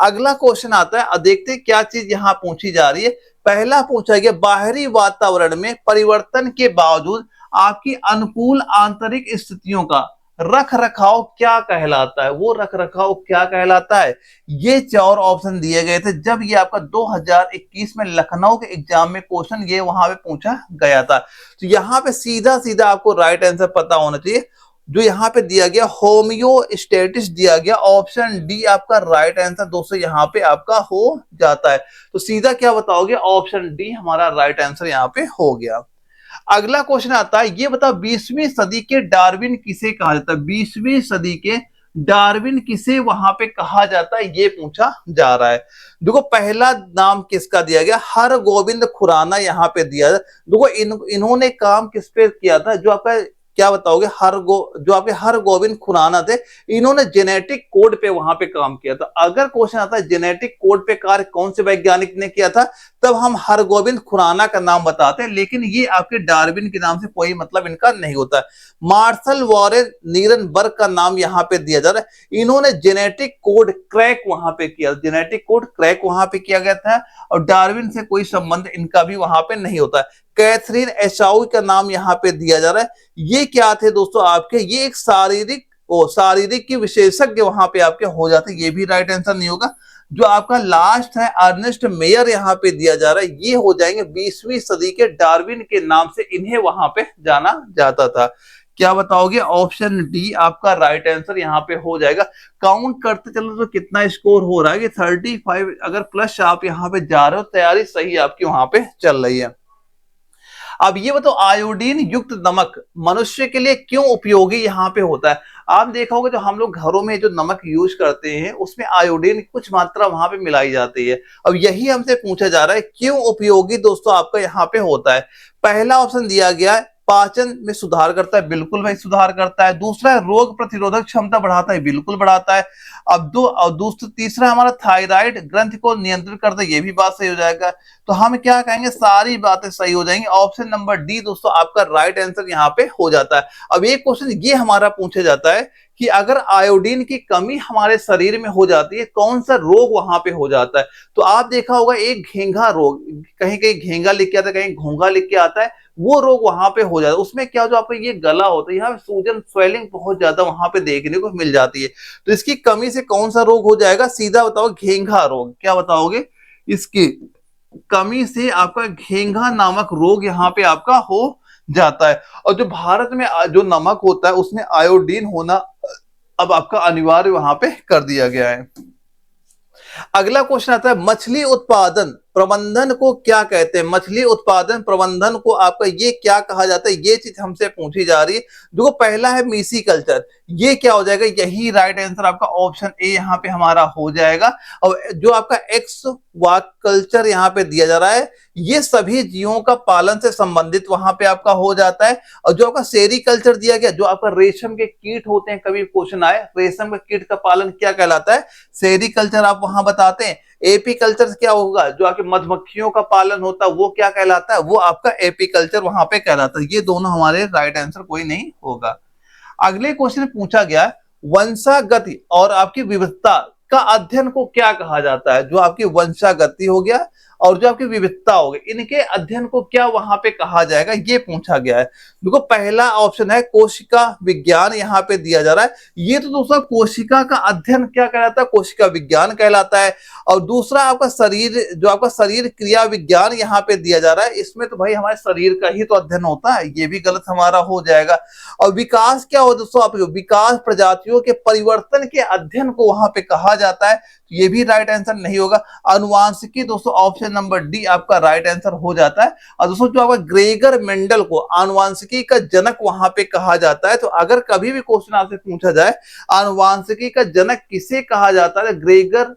अगला क्वेश्चन आता है, अब देखते हैं क्या चीज यहाँ पूछी जा रही है। पहला पूछा गया, बाहरी वातावरण में परिवर्तन के बावजूद आपकी अनुकूल आंतरिक स्थितियों का रख रखाव क्या कहलाता है, वो रख रखाव क्या कहलाता है। ये चार ऑप्शन दिए गए थे जब ये आपका 2021 में लखनऊ के एग्जाम में क्वेश्चन ये वहां पे पूछा गया था। तो यहाँ पे सीधा सीधा आपको राइट आंसर पता होना चाहिए। जो यहाँ पे दिया गया होम्योस्टेटिस दिया गया, ऑप्शन डी आपका राइट आंसर दोस्तों यहाँ पे आपका हो जाता है। तो सीधा क्या बताओगे, ऑप्शन डी हमारा राइट आंसर यहाँ पे हो गया। अगला क्वेश्चन आता है, ये बताओ 20वीं सदी के डार्विन किसे कहा जाता है, 20वीं सदी के डार्विन किसे वहां पे कहा जाता है, ये पूछा जा रहा है। देखो पहला नाम किसका दिया गया, हरगोविंद खुराना यहाँ पे दिया। देखो इन्होंने काम किस पे किया था, जो आपका क्या बताओगे, जो आपके हरगोविंद खुराना थे, इन्होंने जेनेटिक कोड पे वहां पे काम किया था। अगर क्वेश्चन आता है जेनेटिक कोड पे कार्य कौन से वैज्ञानिक ने किया था, तब हम हरगोविंद खुराना का नाम बताते हैं, लेकिन ये आपके डार्विन के नाम से कोई मतलब इनका नहीं होता। मार्शल वॉरेन नीरनबर्ग का नाम यहाँ पे दिया जा रहा है, इन्होंने जेनेटिक कोड क्रैक वहां पे किया, जेनेटिक कोड क्रैक वहां पे किया गया था, और डार्विन से कोई संबंध इनका भी वहां पे नहीं होता। कैथरीन एशाउ का नाम यहाँ पे दिया जा रहा है। ये क्या थे दोस्तों आपके, ये एक शारीरिक की विशेषज्ञ वहां पे आपके हो जाते, ये भी राइट आंसर नहीं होगा। जो आपका लास्ट है अर्नेस्ट मेयर यहाँ पे दिया जा रहा है, ये हो जाएंगे 20वीं सदी के डार्विन के नाम से इन्हें वहां पे जाना जाता था। क्या बताओगे, ऑप्शन डी आपका राइट आंसर यहाँ पे हो जाएगा। काउंट करते चलो तो कितना स्कोर हो रहा है कि 35, अगर प्लस आप यहाँ पे जा रहे हो, तैयारी सही आपकी वहां पे चल रही है। अब ये बताओ, आयोडीन युक्त नमक मनुष्य के लिए क्यों उपयोगी यहाँ पे होता है। आप देखा होगा जो हम लोग घरों में जो नमक यूज करते हैं उसमें आयोडीन कुछ मात्रा वहां पे मिलाई जाती है। अब यही हमसे पूछा जा रहा है क्यों उपयोगी दोस्तों आपका यहाँ पे होता है। पहला ऑप्शन दिया गया है, पाचन में सुधार करता है, बिल्कुल भाई सुधार करता है। दूसरा है रोग प्रतिरोधक क्षमता बढ़ाता है, बिल्कुल बढ़ाता है। तीसरा हमारा थायराइड ग्रंथि को नियंत्रित करता है, ये भी बात सही हो जाएगा। तो हम क्या कहेंगे, सारी बातें सही हो जाएंगी। ऑप्शन नंबर डी दोस्तों आपका राइट आंसर यहाँ पे हो जाता है। अब एक क्वेश्चन ये हमारा पूछा जाता है कि अगर आयोडीन की कमी हमारे शरीर में हो जाती है, कौन सा रोग वहां पे हो जाता है। तो आप देखा होगा एक घेंघा रोग, कहीं कहीं घेंघा लिख के आता है, कहीं घोंघा लिख के आता है, वो रोग वहां पे हो जाता है। उसमें क्या, जो आपका ये गला होता है, यहाँ सूजन स्वेलिंग बहुत ज्यादा वहां पे देखने को मिल जाती है। तो इसकी कमी से कौन सा रोग हो जाएगा, सीधा बताओ, घेंघा रोग। क्या बताओगे, इसकी कमी से आपका घेंघा नामक रोग यहाँ पे आपका हो जाता है। और जो भारत में जो नमक होता है उसमें आयोडीन होना अब आपका अनिवार्य वहां पे कर दिया गया है। अगला क्वेश्चन आता है मछली उत्पादन प्रबंधन को क्या कहते हैं? मछली उत्पादन प्रबंधन को आपका ये क्या कहा जाता है? ये चीज हमसे पूछी जा रही है। देखो पहला है मीसी कल्चर, ये क्या हो जाएगा? यही राइट आंसर आपका ऑप्शन ए यहाँ पे हमारा हो जाएगा। और जो आपका एक्स वाक कल्चर यहाँ पे दिया जा रहा है, ये सभी जीवों का पालन से संबंधित वहां पे आपका हो जाता है। और जो आपका सेरी कल्चर दिया गया, जो आपका रेशम के कीट होते हैं, कभी क्वेश्चन आए रेशम के कीट का पालन क्या कहलाता है? सेरी कल्चर आप वहां बताते हैं। एपी कल्चर क्या होगा? जो आपके मधुमक्खियों का पालन होता है वो क्या कहलाता है? वो आपका एपी कल्चर वहां पे कहलाता है। ये दोनों हमारे राइट आंसर कोई नहीं होगा। अगले क्वेश्चन में पूछा गया वंशागति और आपकी विविधता का अध्ययन को क्या कहा जाता है? जो आपकी वंशागति हो गया और जो आपकी विविधता हो गई, इनके अध्ययन को क्या वहां पे कहा जाएगा? ये पूछा गया है। देखो पहला ऑप्शन है कोशिका विज्ञान यहाँ पे दिया जा रहा है। ये तो दोस्तों कोशिका का अध्ययन क्या कहलाता है? कोशिका विज्ञान कहलाता है। और दूसरा आपका शरीर, जो आपका शरीर क्रिया विज्ञान यहाँ पे दिया जा रहा है, इसमें तो भाई हमारे शरीर का ही तो अध्ययन होता है, ये भी गलत हमारा हो जाएगा। और विकास क्या हो दोस्तों? आप विकास प्रजातियों के परिवर्तन के अध्ययन को वहां पे कहा जाता है, ये भी राइट आंसर नहीं होगा। अनुवांशिकी दोस्तों ऑप्शन नंबर डी आपका राइट आंसर हो जाता है। और दोस्तों जो आपका ग्रेगर मेंडल को अनुवांशिकी का जनक वहां पे कहा जाता है। तो अगर कभी भी क्वेश्चन आपसे पूछा जाए अनुवांशिकी का जनक किसे कहा जाता है, ग्रेगर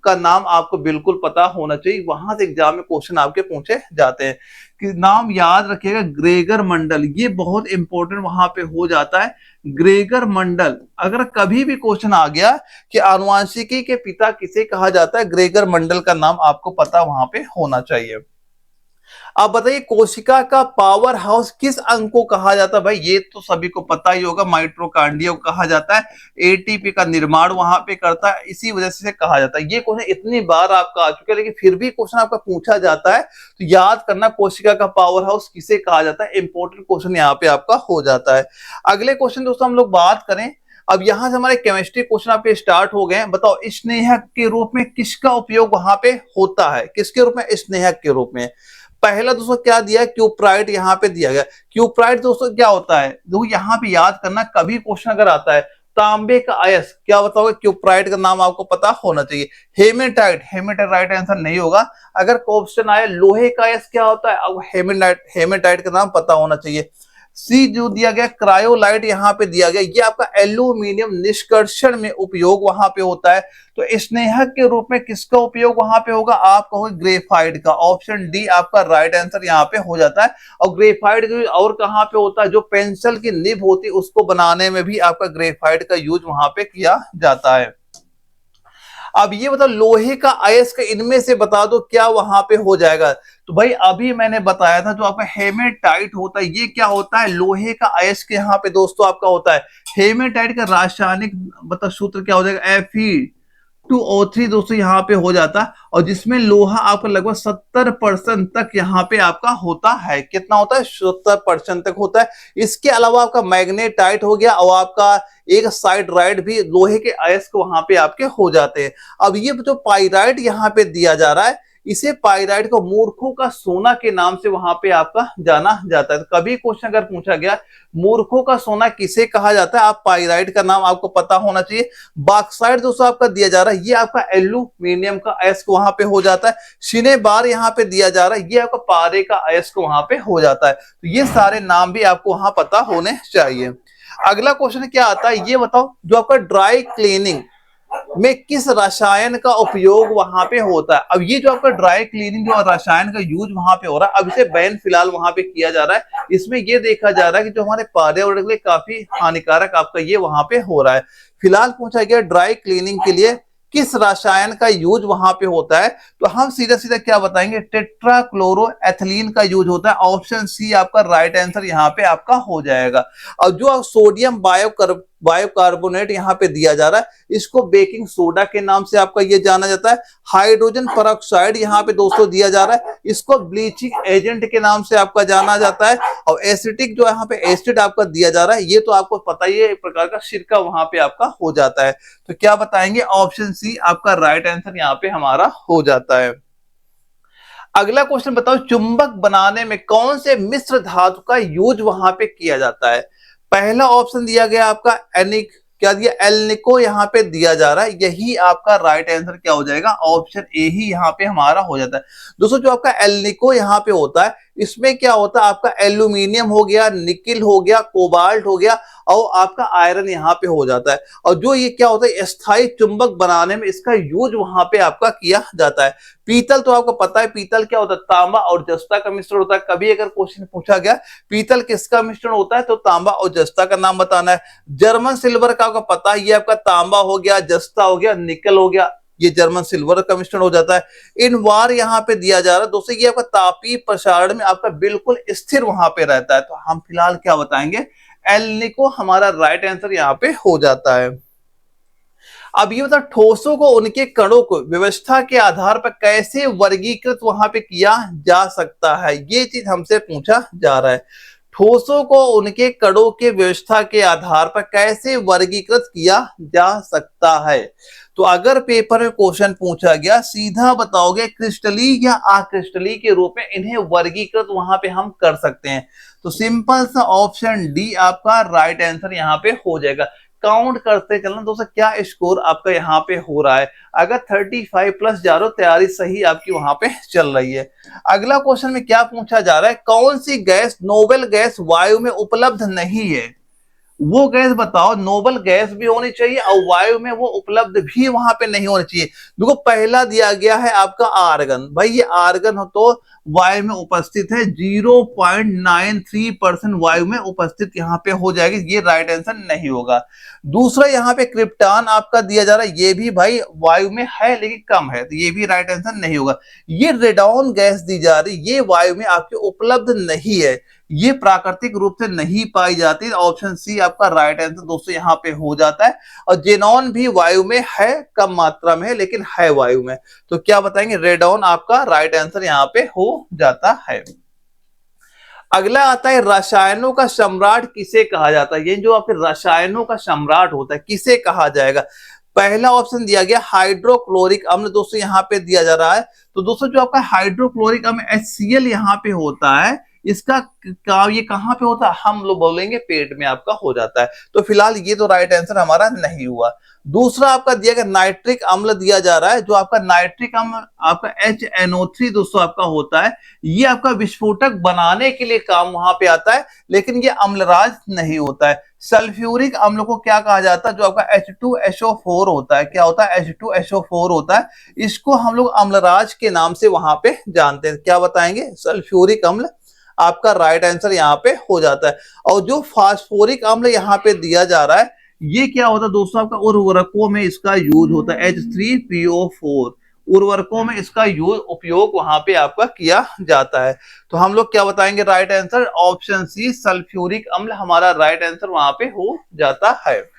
का नाम आपको बिल्कुल पता होना चाहिए। वहां से एग्जाम में क्वेश्चन आपके पूछे जाते हैं कि नाम याद रखिएगा ग्रेगर मंडल, ये बहुत इंपॉर्टेंट वहां पे हो जाता है। ग्रेगर मंडल अगर कभी भी क्वेश्चन आ गया कि आनुवंशिकी के पिता किसे कहा जाता है, ग्रेगर मंडल का नाम आपको पता वहां पे होना चाहिए। आप बताइए कोशिका का पावर हाउस किस अंग को कहा जाता है? भाई ये तो सभी को पता ही होगा, माइटोकॉन्ड्रिया को कहा जाता है। एटीपी का निर्माण वहां पे करता है, इसी वजह से कहा जाता है। ये क्वेश्चन इतनी बार आपका आ चुका है, लेकिन फिर भी क्वेश्चन आपका पूछा जाता है, तो याद करना कोशिका का पावर हाउस किसे कहा जाता है। इंपॉर्टेंट क्वेश्चन यहाँ पे आपका हो जाता है। अगले क्वेश्चन दोस्तों हम लोग बात करें, अब यहां से हमारे केमिस्ट्री क्वेश्चन आपके स्टार्ट हो गए हैं। बताओ स्नेहक के रूप में किसका उपयोग वहां पे होता है? किसके रूप में? स्नेहक के रूप में। पहला दोस्तों क्या दिया है? क्यूप्राइट यहाँ पे दिया गया। क्यूप्राइट दोस्तों क्या होता है? देखो यहाँ पे याद करना, कभी क्वेश्चन अगर आता है तांबे का अयस्क क्या बताओगे? क्यूप्राइट का नाम आपको पता होना चाहिए। हेमेटाइट, हेमेटाइट राइट आंसर नहीं होगा। अगर क्वेश्चन आए लोहे का अयस्क क्या होता है, अब हेमेटाइट, हेमेटाइट का नाम पता होना चाहिए। सी जो दिया गया क्रायोलाइट यहाँ पे दिया गया, ये आपका एल्यूमिनियम निष्कर्षण में उपयोग वहां पे होता है। तो स्नेहक के रूप में किसका उपयोग वहां पे होगा? आप कहोगे ग्रेफाइट का। ऑप्शन डी आपका राइट आंसर यहाँ पे हो जाता है। और ग्रेफाइट और कहाँ पे होता है? जो पेंसिल की निब होती है उसको बनाने में भी आपका ग्रेफाइट का यूज वहां पे किया जाता है। अब ये बताओ लोहे का अयस्क इनमें से बता दो क्या वहां पे हो जाएगा? तो भाई अभी मैंने बताया था जो आपका हेमेटाइट होता है, ये क्या होता है? लोहे का अयस्क यहाँ पे दोस्तों आपका होता है। हेमेटाइट का रासायनिक मतलब सूत्र क्या हो जाएगा? Fe2O3 दोस्तों यहाँ पे हो जाता है। और जिसमें लोहा आपका लगभग 70% तक यहाँ पे आपका होता है। कितना होता है? 70% तक होता है। इसके अलावा आपका मैग्नेटाइट हो गया और आपका एक साइड राइड भी लोहे के अयस्क वहां पे आपके हो जाते हैं। अब ये जो पाइराइट यहाँ पे दिया जा रहा है, इसे पाइराइट को मूर्खों का सोना के नाम से वहां पे आपका जाना जाता है। तो कभी क्वेश्चन अगर पूछा गया मूर्खों का सोना किसे कहा जाता है, आप पाइराइट का नाम आपको पता होना चाहिए। बॉक्साइट दोस्तों आपका दिया जा रहा है, ये आपका एल्यूमिनियम का अयस्क वहां पे हो जाता है। शिने बार यहाँ पे दिया जा रहा है, ये आपका पारे का अयस्क वहां पे हो जाता है। तो ये सारे नाम भी आपको वहां पता होने चाहिए। अगला क्वेश्चन क्या आता है ये बताओ, जो आपका ड्राई क्लीनिंग में किस रसायन का उपयोग वहां पे होता है? अब ये जो आपका ड्राई क्लीनिंग जो रसायन का यूज वहां पे हो रहा है, अब इसे बैन फिलहाल वहां पे किया जा रहा है। इसमें ये देखा जा रहा है कि जो हमारे पर्यावरण के लिए काफी हानिकारक आपका ये वहां पे हो रहा है। फिलहाल पूछा गया ड्राई क्लीनिंग के लिए किस रसायन का यूज वहां पे होता है, तो हम सीधा सीधा क्या बताएंगे? टेट्राक्लोरोएथिलीन का यूज होता है। ऑप्शन सी आपका राइट आंसर यहाँ पे आपका हो जाएगा। और जो सोडियम बायोकार्बोनेट यहाँ पे दिया जा रहा है, इसको बेकिंग सोडा के नाम से आपका ये जाना जाता है। हाइड्रोजन पेरोक्साइड यहाँ पे दोस्तों दिया जा रहा है, इसको ब्लीचिंग एजेंट के नाम से आपका जाना जाता है। और एसिटिक जो यहाँ पे एसिड आपका दिया जा रहा है, ये तो आपको पता ही है, एक प्रकार का सिरका वहां पे आपका हो जाता है। तो क्या बताएंगे? ऑप्शन सी आपका राइट आंसर यहाँ पे हमारा हो जाता है। अगला क्वेश्चन बताओ, चुंबक बनाने में कौन से मिश्र धातु का यूज वहां पे किया जाता है? पहला ऑप्शन दिया गया आपका एनिक, क्या दिया, एल्निको यहाँ पे दिया जा रहा है, यही आपका राइट आंसर क्या हो जाएगा, ऑप्शन ए ही यहाँ पे हमारा हो जाता है। दोस्तों जो आपका एल्निको यहाँ पे होता है, इसमें क्या होता है, आपका एल्यूमिनियम हो गया, निकिल हो गया, कोबाल्ट हो गया, और आपका आयरन यहाँ पे हो जाता है। और जो ये क्या होता है, स्थायी चुंबक बनाने में इसका यूज वहां पे आपका किया जाता है। पीतल तो आपको पता है, पीतल क्या होता है, तांबा और जस्ता का मिश्रण होता है। कभी अगर क्वेश्चन पूछा गया पीतल किसका मिश्रण होता है, तो तांबा और जस्ता का नाम बताना है। जर्मन सिल्वर का आपको पता है, ये आपका तांबा हो गया, जस्ता हो गया, निकल हो गया, ये जर्मन सिल्वर का मिश्रण हो जाता है। इन वार यहाँ पे दिया जा रहा है दोस्तों, ये आपका तापीय प्रसारण में आपका बिल्कुल स्थिर वहां पे रहता है। तो हम फिलहाल क्या बताएंगे, एल्निको हमारा राइट आंसर यहाँ पे हो जाता है। अब ये बता, ठोसों को उनके कणों को व्यवस्था के आधार पर कैसे वर्गीकृत वहां पे किया जा सकता है, ये चीज हमसे पूछा जा रहा है। ठोसों को उनके कणों के व्यवस्था के आधार पर कैसे वर्गीकृत किया जा सकता है? तो अगर पेपर में क्वेश्चन पूछा गया, सीधा बताओगे क्रिस्टली या अक्रिस्टली के रूप में इन्हें वर्गीकृत वहां पे हम कर सकते हैं। तो सिंपल सा ऑप्शन डी आपका राइट आंसर यहाँ पे हो जाएगा। काउंट करते चलना दोस्तों, क्या स्कोर आपका यहाँ पे हो रहा है। अगर 35 प्लस जा रहे हो, तैयारी सही आपकी वहां पे चल रही है। अगला क्वेश्चन में क्या पूछा जा रहा है, कौन सी गैस नोबेल गैस वायु में उपलब्ध नहीं है? वो गैस बताओ, नोबल गैस भी होनी चाहिए और वायु में वो उपलब्ध भी वहां पे नहीं होनी चाहिए। देखो पहला दिया गया है आपका आर्गन, भाई ये आर्गन हो तो वायु में उपस्थित है, 0.93% वायु में उपस्थित यहाँ पे हो जाएगी, ये राइट आंसर नहीं होगा। दूसरा यहाँ पे क्रिप्टॉन आपका दिया जा रहा है, ये भी भाई वायु में है लेकिन कम है, तो ये भी राइट आंसर नहीं होगा। ये रेडॉन गैस दी जा रही, ये वायु में आपके उपलब्ध नहीं है, ये प्राकृतिक रूप से नहीं पाई जाती। ऑप्शन सी आपका राइट आंसर दोस्तों यहाँ पे हो जाता है। और जेनॉन भी वायु में है, कम मात्रा में है लेकिन है वायु में, तो क्या बताएंगे, रेडॉन आपका राइट आंसर यहाँ पे हो जाता है। अगला आता है, रसायनों का सम्राट किसे कहा जाता है? ये जो आपके रसायनों का सम्राट होता है किसे कहा जाएगा? पहला ऑप्शन दिया गया हाइड्रोक्लोरिक अम्ल, दोस्तों यहाँ पे दिया जा रहा है। तो दोस्तों जो आपका हाइड्रोक्लोरिक अम्ल HCl यहाँ पे होता है, इसका ये कहां पे होता है, हम लोग बोलेंगे पेट में आपका हो जाता है। तो फिलहाल ये तो राइट आंसर हमारा नहीं हुआ। दूसरा आपका दिया गया नाइट्रिक अम्ल दिया जा रहा है, जो आपका नाइट्रिक अम्ल आपका HNO3 दोस्तों आपका होता है, ये आपका विस्फोटक बनाने के लिए काम वहां पे आता है, लेकिन ये अम्लराज नहीं होता है। सल्फ्यूरिक अम्ल को क्या कहा जाता है, जो आपका H2SO4 होता है, क्या होता है, H2SO4 होता है, इसको हम लोग अम्लराज के नाम से वहां पे जानते हैं। क्या बताएंगे, सल्फ्यूरिक अम्ल आपका राइट आंसर यहाँ पे हो जाता है। और जो फास्फोरिक अम्ल यहाँ पे दिया जा रहा है, ये क्या होता है दोस्तों, आपका उर्वरकों में इसका यूज होता है, H3PO4 उर्वरकों में इसका यूज उपयोग वहां पे आपका किया जाता है। तो हम लोग क्या बताएंगे, right answer option C sulphuric अम्ल हमारा राइट आंसर वहां पे हो जाता है।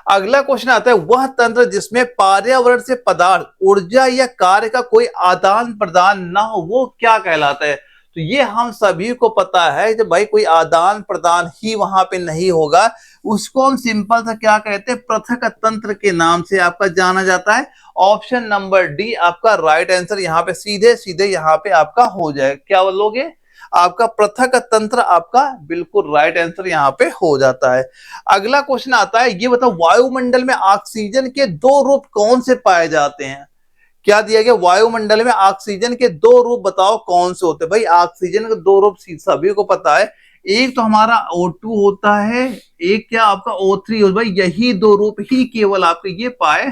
अगला क्वेश्चन आता है, वह तंत्र जिसमें पर्यावरण से पदार्थ, ऊर्जा या कार्य का कोई आदान प्रदान ना हो, वो क्या कहलाता है? तो ये हम सभी को पता है कि भाई कोई आदान प्रदान ही वहां पे नहीं होगा, उसको हम सिंपल सा क्या कहते हैं, पृथक तंत्र के नाम से आपका जाना जाता है। ऑप्शन नंबर डी आपका राइट आंसर यहाँ पे सीधे सीधे यहाँ पे आपका हो जाए। क्या बोलोगे, आपका पृथक तंत्र आपका बिल्कुल राइट आंसर यहाँ पे हो जाता है। अगला क्वेश्चन आता है, ये बताओ वायुमंडल में ऑक्सीजन के दो रूप कौन से पाए जाते हैं? क्या दिया गया, वायुमंडल में ऑक्सीजन के दो रूप बताओ कौन से होते हैं? भाई ऑक्सीजन के दो रूप सभी को पता है, एक तो हमारा O2 होता है, एक क्या आपका O3 होता है। भाई यही दो रूप ही केवल आपके ये पाए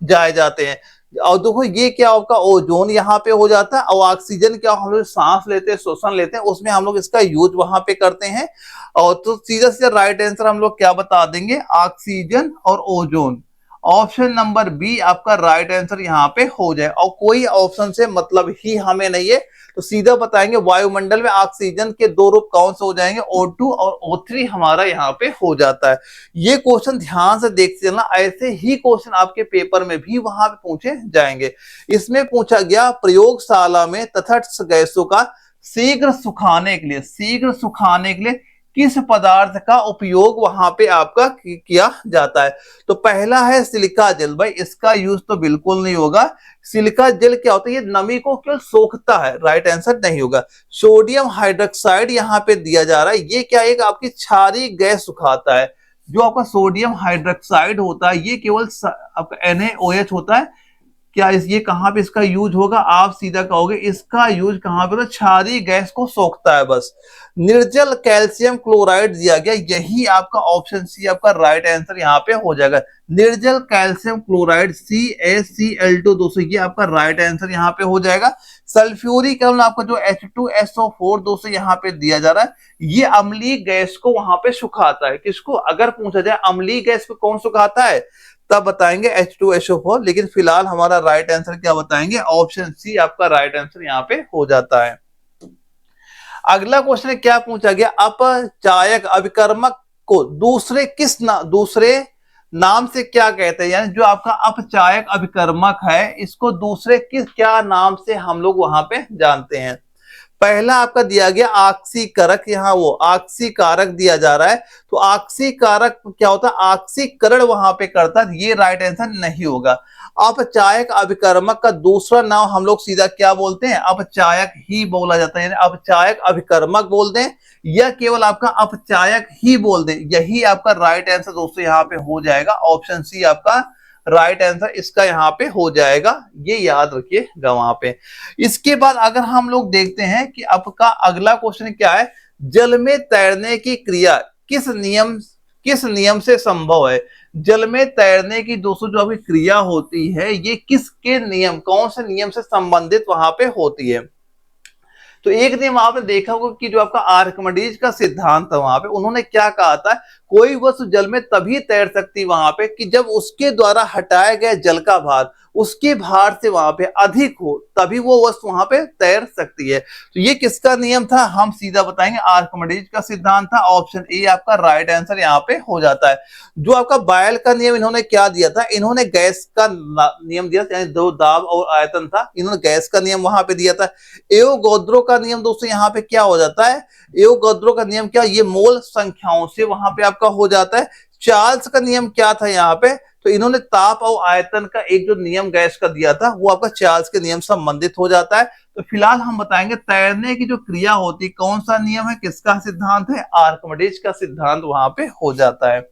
जाए जाते हैं। और देखो ये क्या आपका ओजोन यहाँ पे हो जाता है, और ऑक्सीजन क्या हम लोग सांस लेते हैं, श्वसन लेते हैं, उसमें हम लोग इसका यूज वहां पे करते हैं। और तो सीधा सीधा राइट आंसर हम लोग क्या बता देंगे, ऑक्सीजन और ओजोन। ऑप्शन नंबर बी आपका राइट आंसर यहाँ पे हो जाए, और कोई ऑप्शन से मतलब ही हमें नहीं है, तो सीधा बताएंगे वायुमंडल में ऑक्सीजन के दो रूप कौन से हो जाएंगे, O2 और O3 हमारा यहाँ पे हो जाता है। ये क्वेश्चन ध्यान से देखते चलना, ऐसे ही क्वेश्चन आपके पेपर में भी वहां पे पूछे जाएंगे। इसमें पूछा गया, प्रयोगशाला में तटस्थ गैसों का शीघ्र सुखाने के लिए किस पदार्थ का उपयोग वहां पे आपका किया जाता है? तो पहला है सिलिका जेल। भाई इसका यूज तो बिल्कुल नहीं होगा। सिलिका जेल क्या होता है? ये नमी को केवल सोखता है, राइट आंसर नहीं होगा। सोडियम हाइड्रोक्साइड यहाँ पे दिया जा रहा है, ये क्या एक आपकी क्षारीय गैस सुखाता है। जो आपका सोडियम हाइड्रोक्साइड होता है ये केवल आपका NaOH होता है। क्या ये कहां पे इसका यूज होगा? आप सीधा कहोगे इसका यूज कहां पे? तो क्षारीय गैस को सोखता है बस। निर्जल कैल्शियम क्लोराइड दिया गया, यही आपका ऑप्शन सी आपका राइट आंसर यहाँ पे हो जाएगा। निर्जल कैल्शियम क्लोराइड CaCl2 दोस्तों, ये आपका राइट आंसर यहाँ पे हो जाएगा। सल्फ्यूरिक अम्ल आपका जो H2SO4 दोस्तों यहाँ पे दिया जा रहा है, ये अम्लीय गैस को वहां पे सुखाता है। किसको? अगर पूछा जाए अम्लीय गैस को कौन सुखाता है तब बताएंगे H2SO4, लेकिन फिलहाल हमारा राइट आंसर क्या बताएंगे? ऑप्शन सी आपका राइट आंसर यहाँ पे हो जाता है। अगला क्वेश्चन क्या पूछा गया? अपचायक अभिकर्मक को दूसरे नाम से क्या कहते हैं? यानी जो आपका अपचायक अभिकर्मक है इसको दूसरे क्या नाम से हम लोग वहां पे जानते हैं? पहला आपका दिया गया आक्सीकारक, यहाँ वो आक्सीकारक दिया जा रहा है। तो आक्सीकारक क्या होता है? आक्सीकरण वहां पे करता है, ये राइट आंसर नहीं होगा। अपचायक अभिकर्मक का दूसरा नाम हम लोग सीधा क्या बोलते हैं? अपचायक ही बोला जाता है, यानी अपचायक अभिकर्मक बोल दें या केवल आपका अपचायक ही बोल दें, यही आपका राइट आंसर दोस्तों यहाँ पे हो जाएगा। ऑप्शन सी आपका राइट आंसर इसका यहाँ पे हो जाएगा, ये याद रखिएगा वहां पे। इसके बाद अगर हम लोग देखते हैं कि आपका अगला क्वेश्चन क्या है? जल में तैरने की क्रिया किस नियम से संभव है? जल में तैरने की दोस्तों जो अभी क्रिया होती है ये किसके नियम, कौन से नियम से संबंधित वहां पे होती है? तो एक नियम आपने देखा होगा कि जो आपका आर्किमिडीज का सिद्धांत था, वहां पे उन्होंने क्या कहा था? कोई वस्तु जल में तभी तैर सकती वहां पे कि जब उसके द्वारा हटाया गया जल का भार उसके भार से वहां पे अधिक हो, तभी वो वस्तु वहां पे तैर सकती है। तो ये किसका नियम था? हम सीधा बताएंगे आर्किमिडीज का सिद्धांत था। ऑप्शन ए आपका राइट आंसर यहाँ पे हो जाता है। जो आपका बायल का नियम इन्होंने क्या दिया था? इन्होंने गैस का नियम दिया था, यानी दो दाब और आयतन था, इन्होंने गैस का नियम वहां पे दिया था। एवोगैड्रो का नियम दोस्तों यहाँ पे क्या हो जाता है? एवोगैड्रो का नियम क्या? ये मोल संख्याओं से वहां पे आपका हो जाता है। चार्ल्स का नियम क्या था यहाँ पे? तो इन्होंने ताप और आयतन का एक जो नियम गैस का दिया था वो आपका चार्ल्स के नियम संबंधित हो जाता है। तो फिलहाल हम बताएंगे तैरने की जो क्रिया होती है कौन सा नियम है, किसका सिद्धांत है? आर्किमिडीज का सिद्धांत वहां पे हो जाता है।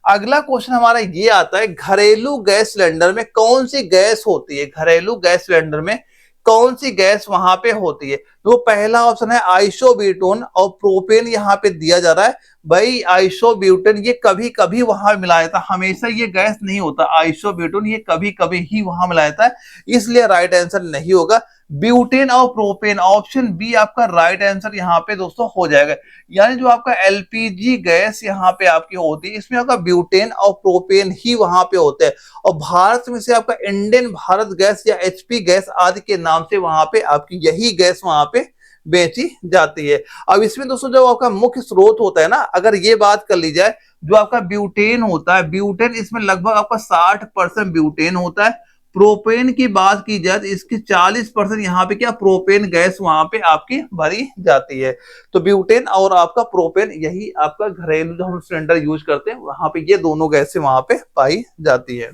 अगला क्वेश्चन हमारा ये आता है, घरेलू गैस सिलेंडर में कौन सी गैस होती है? घरेलू गैस सिलेंडर में कौन सी गैस वहां पे होती है? तो पहला ऑप्शन है आइसोब्यूटेन और प्रोपेन यहाँ पे दिया जा रहा है। भाई आइसोब्यूटेन ये कभी कभी वहां मिलाया था, हमेशा ये गैस नहीं होता। आइसोब्यूटेन ये कभी कभी ही वहां मिलाया था, इसलिए राइट आंसर नहीं होगा। ब्यूटेन और प्रोपेन, ऑप्शन बी आपका राइट आंसर यहाँ पे दोस्तों हो जाएगा। यानी जो आपका LPG गैस यहाँ पे आपकी होती है इसमें आपका ब्यूटेन और प्रोपेन ही वहां पे होते हैं। और भारत में से आपका इंडियन भारत गैस या HP गैस आदि के नाम से वहां पे आपकी यही गैस वहां पे बेची जाती है। अब इसमें दोस्तों जो आपका मुख्य स्रोत होता है ना, अगर ये बात कर ली जाए, जो आपका ब्यूटेन होता है, ब्यूटेन इसमें लगभग आपका 60% ब्यूटेन होता है। प्रोपेन की बात की जाए तो इसकी 40% यहाँ पे क्या प्रोपेन गैस वहां पे आपकी भरी जाती है। तो ब्यूटेन और आपका प्रोपेन यही आपका घरेलू जो हम सिलेंडर यूज करते हैं वहां पे ये दोनों गैसें वहां पे पाई जाती है।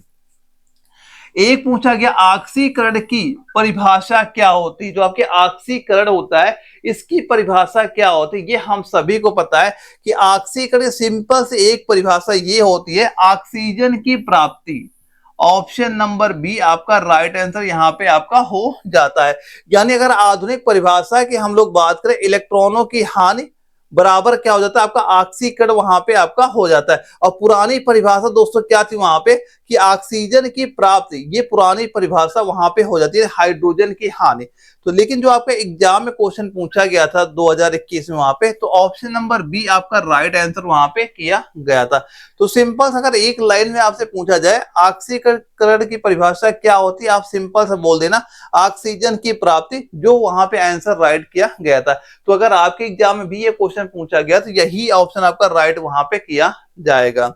एक पूछा गया ऑक्सीकरण की परिभाषा क्या होती है? जो आपके ऑक्सीकरण होता है इसकी परिभाषा क्या होती है? ये हम सभी को पता है कि ऑक्सीकरण सिंपल से एक परिभाषा ये होती है, ऑक्सीजन की प्राप्ति। ऑप्शन नंबर बी आपका राइट आंसर यहाँ पे आपका हो जाता है। यानी अगर आधुनिक परिभाषा की हम लोग बात करें, इलेक्ट्रॉनों की हानि बराबर क्या हो जाता है? आपका ऑक्सीकरण वहां पे आपका हो जाता है। और पुरानी परिभाषा दोस्तों क्या थी वहां पे कि ऑक्सीजन की प्राप्ति, ये पुरानी परिभाषा वहां पे हो जाती है हाइड्रोजन की हानि। तो लेकिन जो आपका एग्जाम में क्वेश्चन पूछा गया था 2021 में वहां पे, तो ऑप्शन नंबर बी आपका राइट आंसर वहां पे किया गया था। तो सिंपल अगर एक लाइन में आपसे पूछा जाए ऑक्सीकरण की परिभाषा क्या होती है, आप सिंपल से बोल देना ऑक्सीजन की प्राप्ति, जो वहां पे आंसर राइट किया गया था। तो अगर आपके एग्जाम में भी ये क्वेश्चन पूछा गया तो यही ऑप्शन आपका राइट वहां पे किया जाएगा।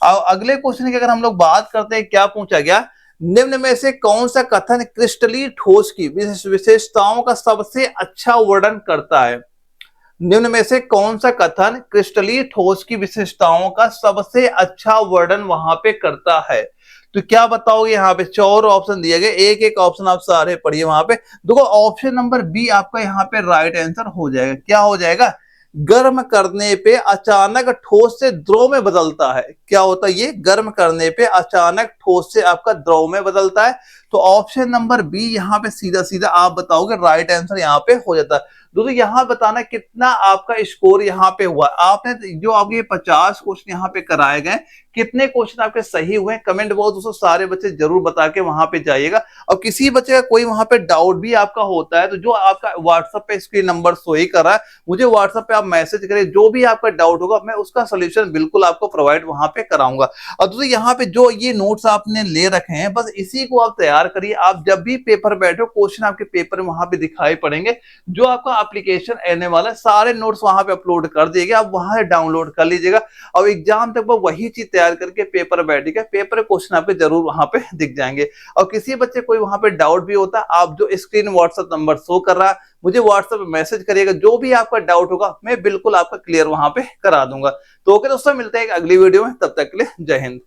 अगले क्वेश्चन की अगर हम लोग बात करते हैं, क्या पूछा गया? निम्न में से कौन सा कथन क्रिस्टलीय ठोस की विशेषताओं का सबसे अच्छा वर्णन करता है? निम्न में से कौन सा कथन क्रिस्टलीय ठोस की विशेषताओं का सबसे अच्छा वर्णन वहां पे करता है? तो क्या बताओगे यहाँ पे? चार ऑप्शन दिए गए, एक एक ऑप्शन आप सारे पढ़िए वहां पे। देखो ऑप्शन नंबर बी आपका यहाँ पे राइट आंसर हो जाएगा। क्या हो जाएगा? गर्म करने पे अचानक ठोस से द्रव में बदलता है। क्या होता है ये? गर्म करने पे अचानक ठोस से आपका द्रव में बदलता है। तो ऑप्शन नंबर बी यहाँ पे सीधा सीधा आप बताओगे राइट आंसर यहाँ पे हो जाता है। दोस्तों यहाँ बताना कितना आपका स्कोर यहाँ पे हुआ। आपने जो आपके 50 क्वेश्चन यहाँ पे कराए गए, कितने क्वेश्चन आपके सही हुए कमेंट बॉक्स दोस्तों सारे बच्चे जरूर बता के वहां पे जाइएगा। और किसी बच्चे का कोई वहां पे डाउट भी आपका होता है तो जो आपका व्हाट्सएप पे स्क्रीन नंबर शो ही कर रहा है, मुझे व्हाट्सएप पे आप मैसेज करें, जो भी आपका डाउट होगा मैं उसका सोल्यूशन बिल्कुल आपको प्रोवाइड वहां पे कराऊंगा। और दोस्तों यहाँ पे जो ये नोट्स आपने ले रखे हैं बस इसी को आप तैयार करिए। आप जब भी पेपर बैठो क्वेश्चन आपके पेपर में वहां पे दिखाई पड़ेंगे। जो आपका एप्लीकेशन आने वाला है सारे नोट्स वहां पे अपलोड कर दिएगा, आप वहां से डाउनलोड कर लीजिएगा और एग्जाम तक वही चीज तैयार करके पेपर बैठेगा, पेपर क्वेश्चन आपके जरूर वहां पे दिख जाएंगे। और किसी बच्चे कोई वहां पे डाउट भी होता है, आप जो स्क्रीन व्हाट्सएप नंबर शो कर रहा है मुझे व्हाट्सएप पे मैसेज करिएगा, जो भी आपका डाउट होगा मैं बिल्कुल आपका क्लियर वहां पे करा दूंगा। तो ओके दोस्तों, मिलते हैं एक अगली वीडियो में, तब तक के लिए जय हिंद।